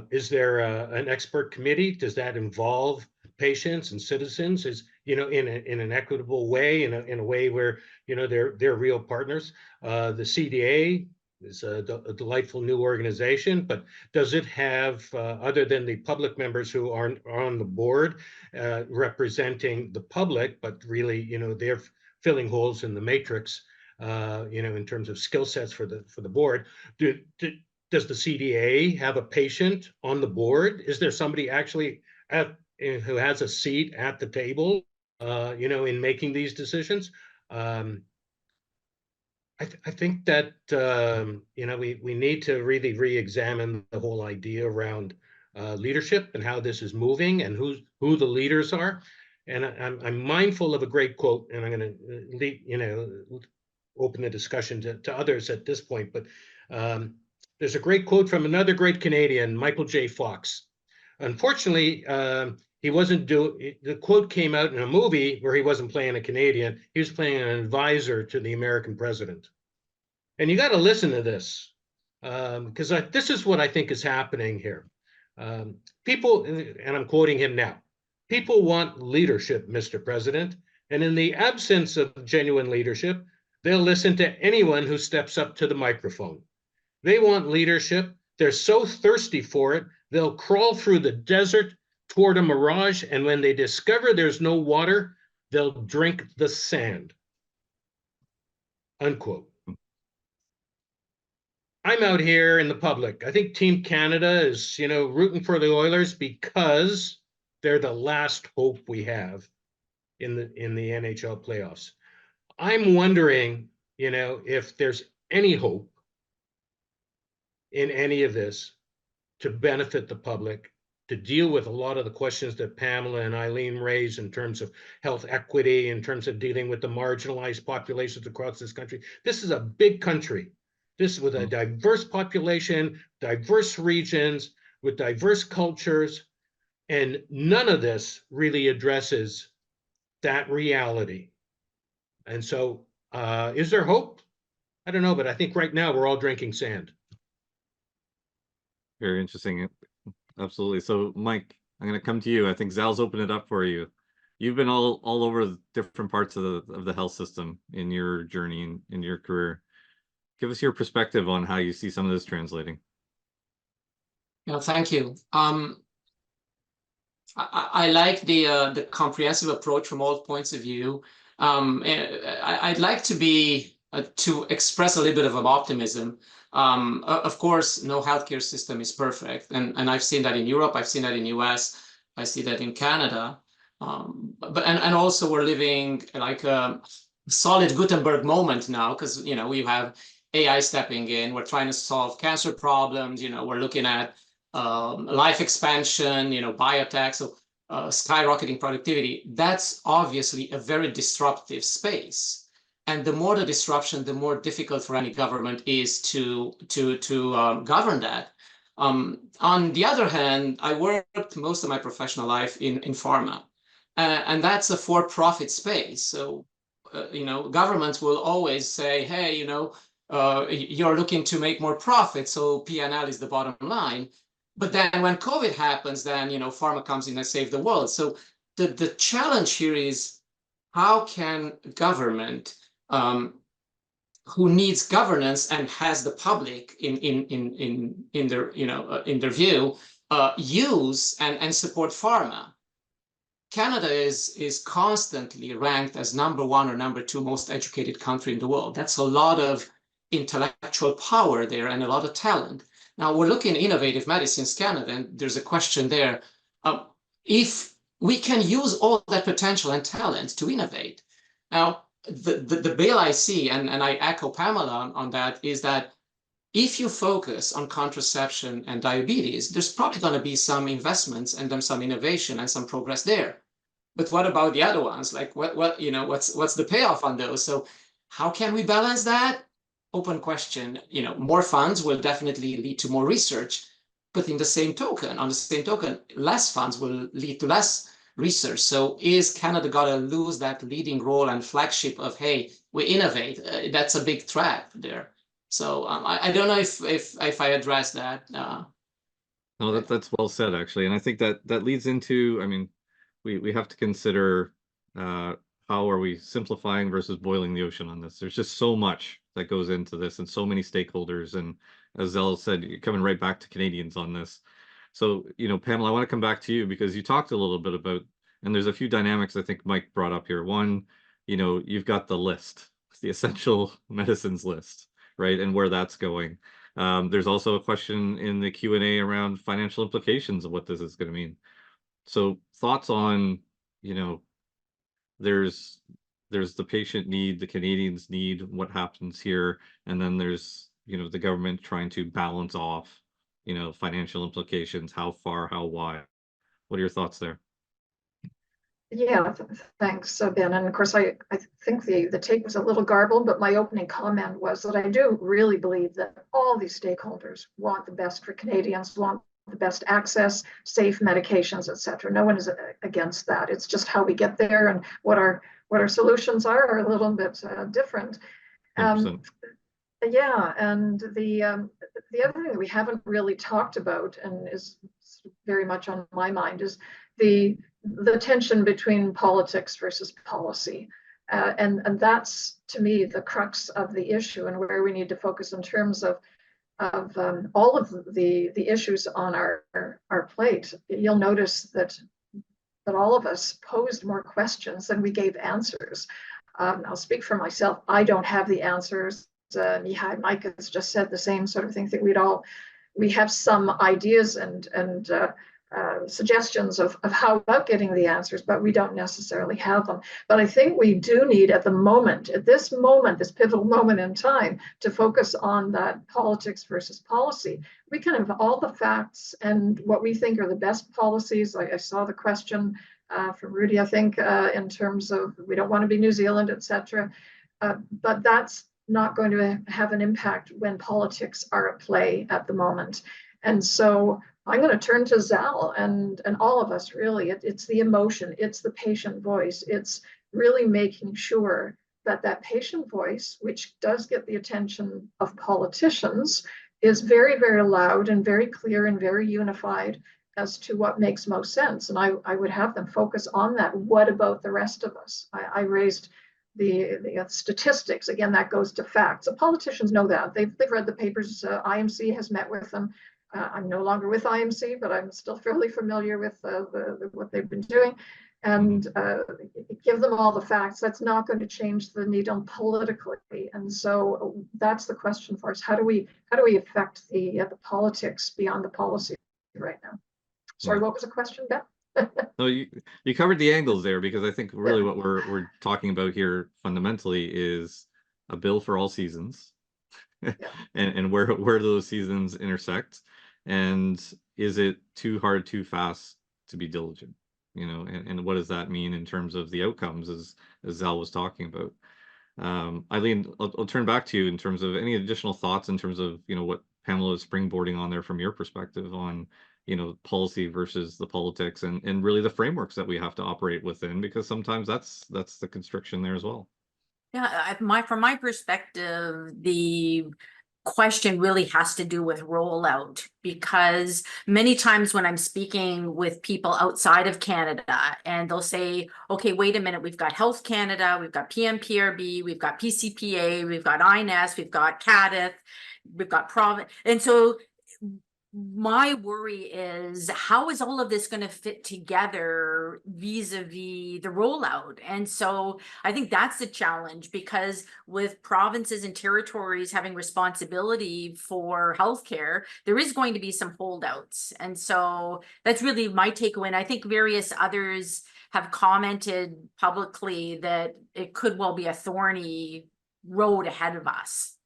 Is there an expert committee? Does that involve patients and citizens? In an equitable way, in a way where they're real partners? The CDA is a delightful new organization, but does it have, other than the public members who are on the board representing the public, but really, they're filling holes in the matrix, in terms of skill sets for the board. Does the CDA have a patient on the board? Is there somebody actually who has a seat at the table, in making these decisions? I think that we need to really re-examine the whole idea around leadership and how this is moving and who the leaders are. And I'm mindful of a great quote, and I'm going to open the discussion to others at this point. But there's a great quote from another great Canadian, Michael J. Fox. Unfortunately, the quote came out in a movie where he wasn't playing a Canadian. He was playing an advisor to the American president. And you got to listen to this, because this is what I think is happening here. People, and I'm quoting him now, people want leadership, Mr. President. And in the absence of genuine leadership, they'll listen to anyone who steps up to the microphone. They want leadership. They're so thirsty for it, they'll crawl through the desert toward a mirage, and when they discover there's no water, they'll drink the sand. Unquote. I'm out here in the public. I think Team Canada is, rooting for the Oilers because they're the last hope we have in the NHL playoffs. I'm wondering, if there's any hope in any of this to benefit the public, to deal with a lot of the questions that Pamela and Eileen raised in terms of health equity, in terms of dealing with the marginalized populations across this country. This is a big country. This with a diverse population, diverse regions, with diverse cultures, and none of this really addresses that reality. And so, is there hope? I don't know, but I think right now we're all drinking sand. Very interesting. Absolutely. So, Mike, I'm going to come to you. I think Zal's opened it up for you. You've been all over different parts of the health system in your journey, in your career. Give us your perspective on how you see some of this translating. Thank you. I like the comprehensive approach from all points of view. I'd like to express a little bit of optimism. Of course, no healthcare system is perfect, and I've seen that in Europe, I've seen that in US, I see that in Canada. But also we're living like a solid Gutenberg moment now, because we have AI stepping in. We're trying to solve cancer problems. We're looking at life expansion. Biotech, so skyrocketing productivity. That's obviously a very disruptive space. And the more the disruption, the more difficult for any government is to govern that. On the other hand, I worked most of my professional life in pharma, and that's a for-profit space. So, governments will always say, hey, you're looking to make more profit, so P&L is the bottom line. But then when COVID happens, then, pharma comes in and saves the world. So the challenge here is, how can government, who needs governance and has the public in their in their view, use and support pharma? Canada is constantly ranked as #1 or #2 most educated country in the world. That's a lot of intellectual power there and a lot of talent. Now we're looking at Innovative Medicines Canada, and there's a question there. If we can use all that potential and talent to innovate. Now, the bill I see, and I echo Pamela on that, is that if you focus on contraception and diabetes, there's probably going to be some investments and then some innovation and some progress there. But what about the other ones? Like what's the payoff on those? So how can we balance that? Open question. More funds will definitely lead to more research, but on the same token, less funds will lead to less research. So is Canada got to lose that leading role and flagship of, hey, we innovate? That's a big trap there. So I don't know if I addressed that. No, that's well said, actually. And I think that leads into, I mean, we have to consider how are we simplifying versus boiling the ocean on this. There's just so much that goes into this and so many stakeholders. And as Zal said, you're coming right back to Canadians on this. So, Pamela, I want to come back to you because you talked a little bit about, and there's a few dynamics I think Mike brought up here. One, you've got the list, the essential medicines list, right? And where that's going. There's also a question in the Q&A around financial implications of what this is going to mean. So thoughts on, there's the patient need, the Canadians need, what happens here, and then there's, the government trying to balance off, financial implications, how far, how wide. What are your thoughts there? Yeah, thanks, Ben. And of course, I think the take was a little garbled, but my opening comment was that I do really believe that all these stakeholders want the best for Canadians, want the best access, safe medications, et cetera. No one is against that. It's just how we get there and what our solutions are a little bit different. Yeah, and the other thing that we haven't really talked about and is very much on my mind is the tension between politics versus policy. And that's, to me, the crux of the issue and where we need to focus in terms of all of the issues on our plate. You'll notice that all of us posed more questions than we gave answers. I'll speak for myself. I don't have the answers. Mihai, Mike has just said the same sort of thing, that we have some ideas and suggestions of how about getting the answers, but we don't necessarily have them. But I think we do need at this pivotal moment in time, to focus on that politics versus policy. We can have all the facts and what we think are the best policies. Like I saw the question from Rudy, I think, in terms of we don't want to be New Zealand, etc. But that's not going to have an impact when politics are at play at the moment. And so I'm going to turn to Zal and all of us, really. It's the emotion, it's the patient voice. It's really making sure that patient voice, which does get the attention of politicians, is very, very loud and very clear and very unified as to what makes most sense. And I would have them focus on that. What about the rest of us? I raised the statistics. Again, that goes to facts. The politicians know that. They've read the papers. IMC has met with them. I'm no longer with IMC, but I'm still fairly familiar with what they've been doing. And give them all the facts. That's not going to change the needle politically. And so that's the question for us. How do we affect the politics beyond the policy right now? Sorry, what was the question, Beth? No, you covered the angles there, because I think really what we're talking about here fundamentally is a bill for all seasons, and where those seasons intersect, and is it too hard, too fast to be diligent, and what does that mean in terms of the outcomes, as Zal was talking about. Eileen, I'll turn back to you in terms of any additional thoughts in terms of what Pamela is springboarding on there from your perspective on policy versus the politics, and really the frameworks that we have to operate within, because sometimes that's the constriction there as well. Yeah, from my perspective, the question really has to do with rollout, because many times when I'm speaking with people outside of Canada, and they'll say, okay, wait a minute, we've got Health Canada, we've got PMPRB, we've got PCPA, we've got INES, we've got CADIF, we've got Province. And so my worry is, how is all of this going to fit together vis-a-vis the rollout? And so I think that's the challenge, because with provinces and territories having responsibility for healthcare, there is going to be some holdouts. And so that's really my takeaway. And I think various others have commented publicly that it could well be a thorny road ahead of us.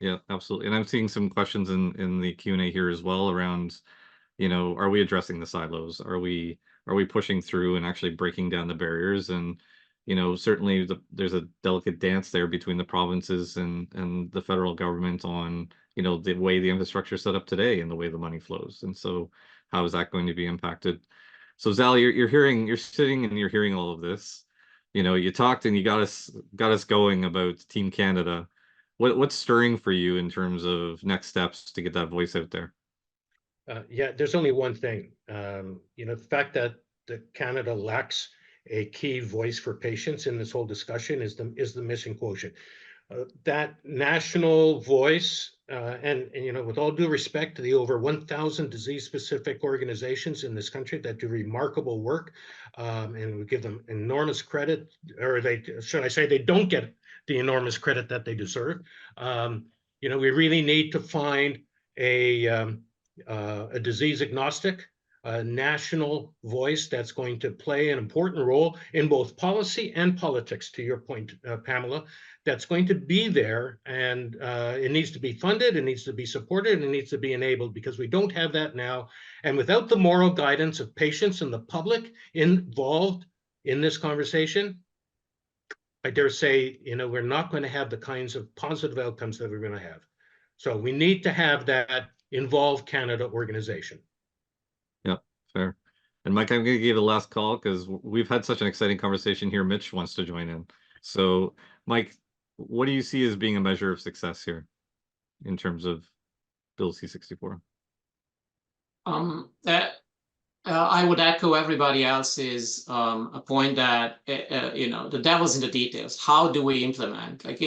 Yeah, absolutely. And I'm seeing some questions in the Q&A here as well around, are we addressing the silos? Are we pushing through and actually breaking down the barriers? And, certainly there's a delicate dance there between the provinces and the federal government on, the way the infrastructure is set up today and the way the money flows. And so how is that going to be impacted? So Zal, you're sitting and you're hearing all of this. You talked and you got us going about Team Canada. What's stirring for you in terms of next steps to get that voice out there? Yeah, there's only one thing. The fact that Canada lacks a key voice for patients in this whole discussion is the missing quotient. That national voice, and with all due respect to the over 1,000 disease-specific organizations in this country that do remarkable work, and we give them enormous credit, or they don't get the enormous credit that they deserve. We really need to find a disease agnostic, national voice that's going to play an important role in both policy and politics, to your point, Pamela, that's going to be there, and it needs to be funded, it needs to be supported, and it needs to be enabled, because we don't have that now. And without the moral guidance of patients and the public involved in this conversation, I dare say, we're not going to have the kinds of positive outcomes that we're going to have. So we need to have that Involve Canada organization. Yeah, fair. And Mike, I'm going to give you the last call because we've had such an exciting conversation here. Mitch wants to join in. So Mike, what do you see as being a measure of success here in terms of Bill C-64? I would echo everybody else's a point that the devil's in the details. How do we implement? Like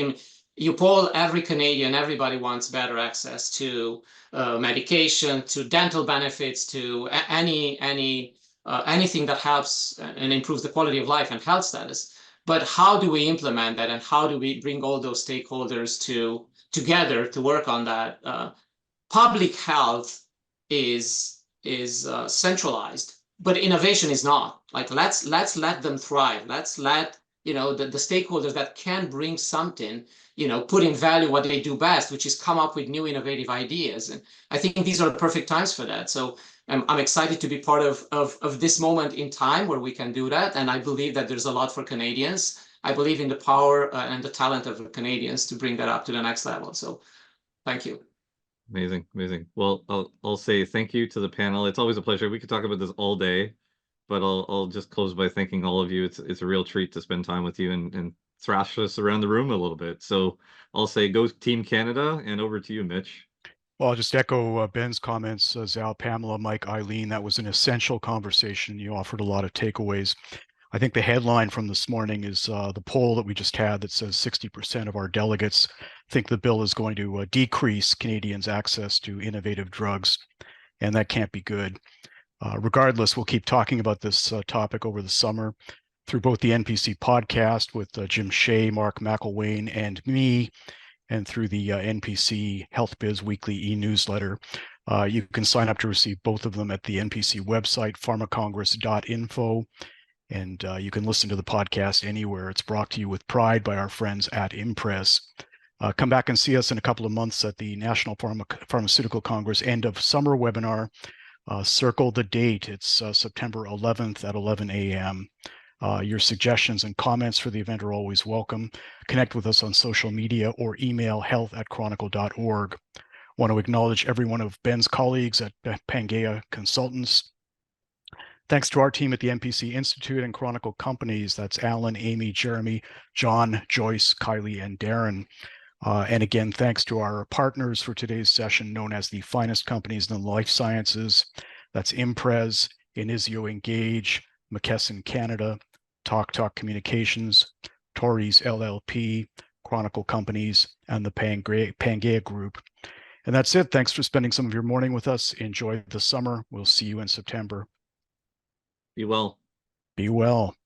you poll every Canadian, everybody wants better access to medication, to dental benefits, to anything that helps and improves the quality of life and health status. But how do we implement that, and how do we bring all those stakeholders together to work on that? Public health is centralized, but innovation is not. Like let's let them thrive. Let's let the stakeholders that can bring something, put in value what they do best, which is come up with new innovative ideas. And I think these are the perfect times for that. So I'm excited to be part of this moment in time where we can do that. And I believe that there's a lot for Canadians. I believe in the power and the talent of Canadians to bring that up to the next level. So thank you. Amazing, amazing. Well, I'll say thank you to the panel. It's always a pleasure. We could talk about this all day, but I'll just close by thanking all of you. It's a real treat to spend time with you and thrash us around the room a little bit. So I'll say go Team Canada, and over to you, Mitch. Well, I'll just echo Ben's comments, Zal, Pamela, Mike, Eileen. That was an essential conversation. You offered a lot of takeaways. I think the headline from this morning is the poll that we just had that says 60% of our delegates think the bill is going to decrease Canadians' access to innovative drugs, and that can't be good. Regardless, we'll keep talking about this topic over the summer through both the NPC podcast with Jim Shea, Mark McElwain, and me, and through the NPC Health Biz Weekly e-newsletter. You can sign up to receive both of them at the NPC website, pharmacongress.info, and you can listen to the podcast anywhere. It's brought to you with pride by our friends at Impress. Come back and see us in a couple of months at the National Pharmaceutical Congress end of summer webinar. Circle the date. It's September 11th at 11 a.m. Your suggestions and comments for the event are always welcome. Connect with us on social media or email health@chronicle.org. Want to acknowledge every one of Ben's colleagues at Pangea Consultants. Thanks to our team at the NPC Institute and Chronicle Companies. That's Alan, Amy, Jeremy, John, Joyce, Kylie, and Darren. And again, thanks to our partners for today's session, known as the finest companies in the life sciences. That's Imprez, Inizio Engage, McKesson Canada, TalkTalk Communications, Torres LLP, Chronicle Companies, and the Pangea Group. And that's it. Thanks for spending some of your morning with us. Enjoy the summer. We'll see you in September. Be well. Be well.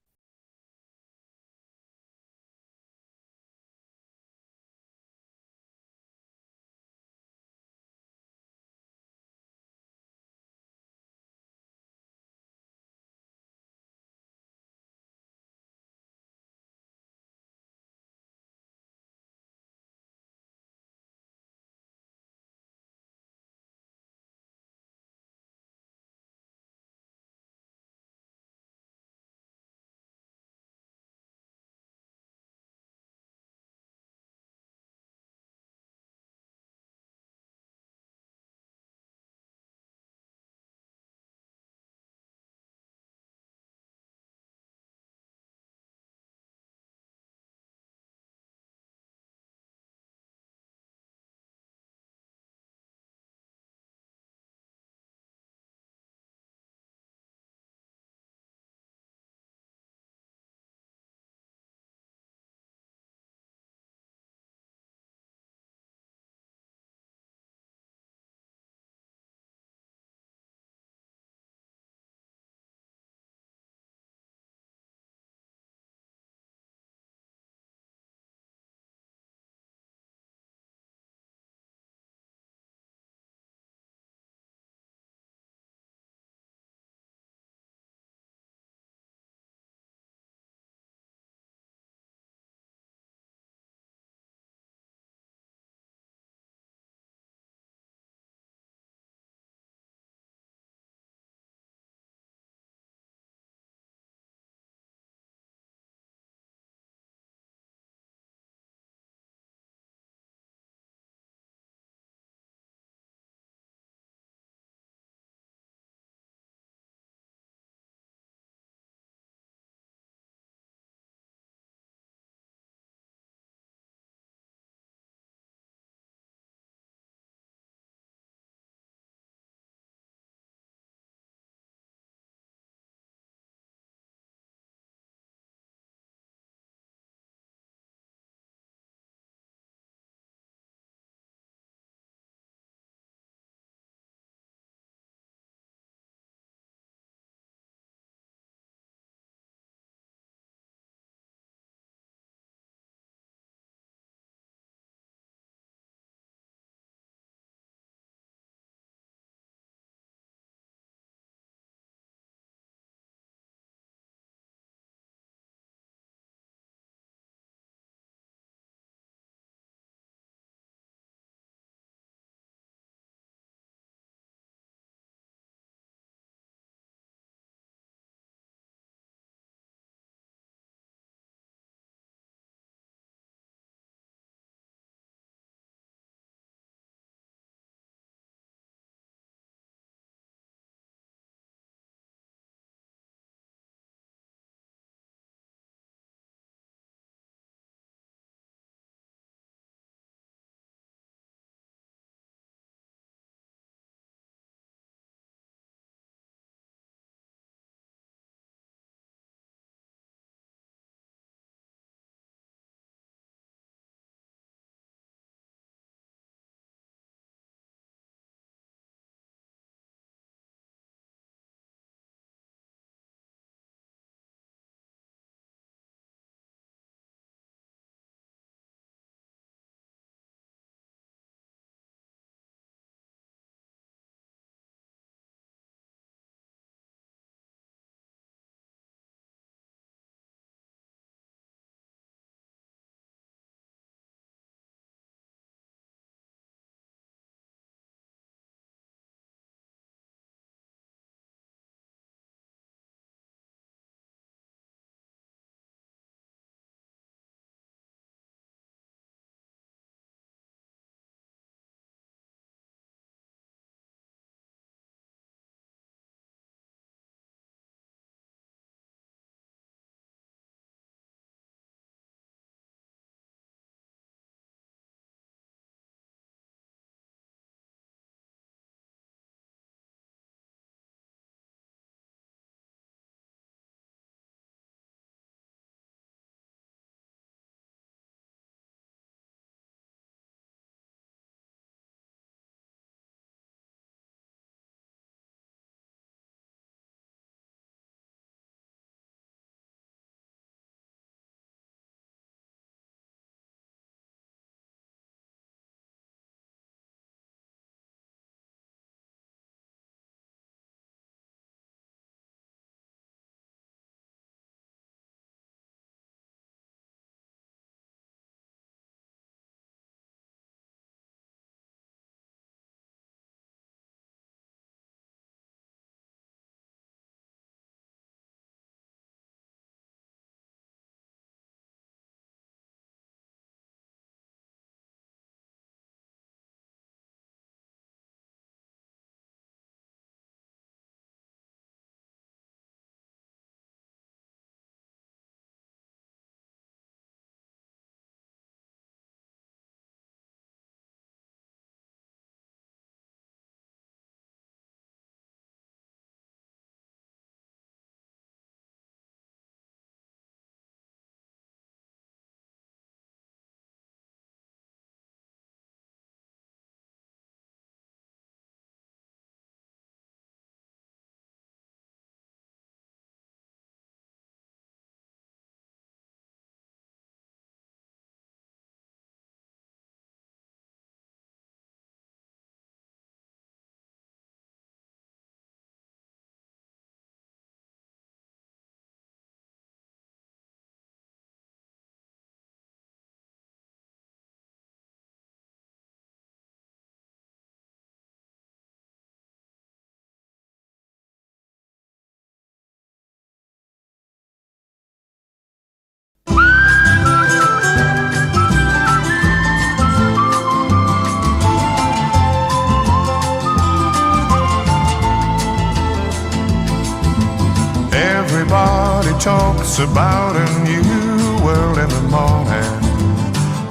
talks about a new world in the morning.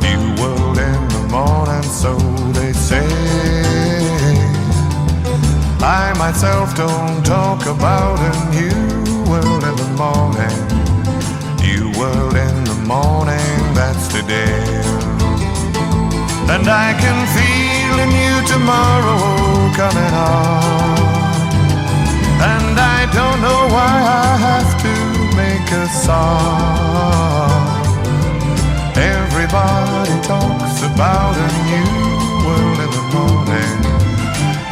New world in the morning, so they say. I myself don't talk about a new world in the morning. New world in the morning, that's today. And I can feel a new tomorrow coming on. And I don't know why I have to make a song. Everybody talks about a new world in the morning.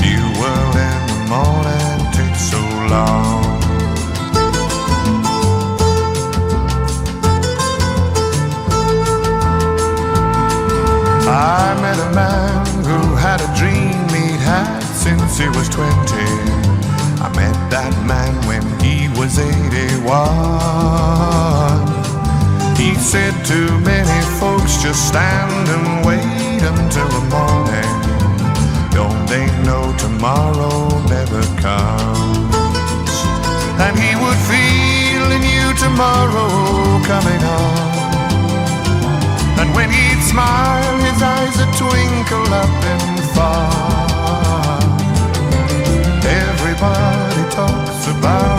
New world in the morning takes so long. I met a man who had a dream he'd had since he was 20. I met that man when he was 81. He said to many folks, just stand and wait until the morning. Don't they know tomorrow never comes? And he would feel a new tomorrow coming on. And when he'd smile, his eyes would twinkle up and far. Everybody talks about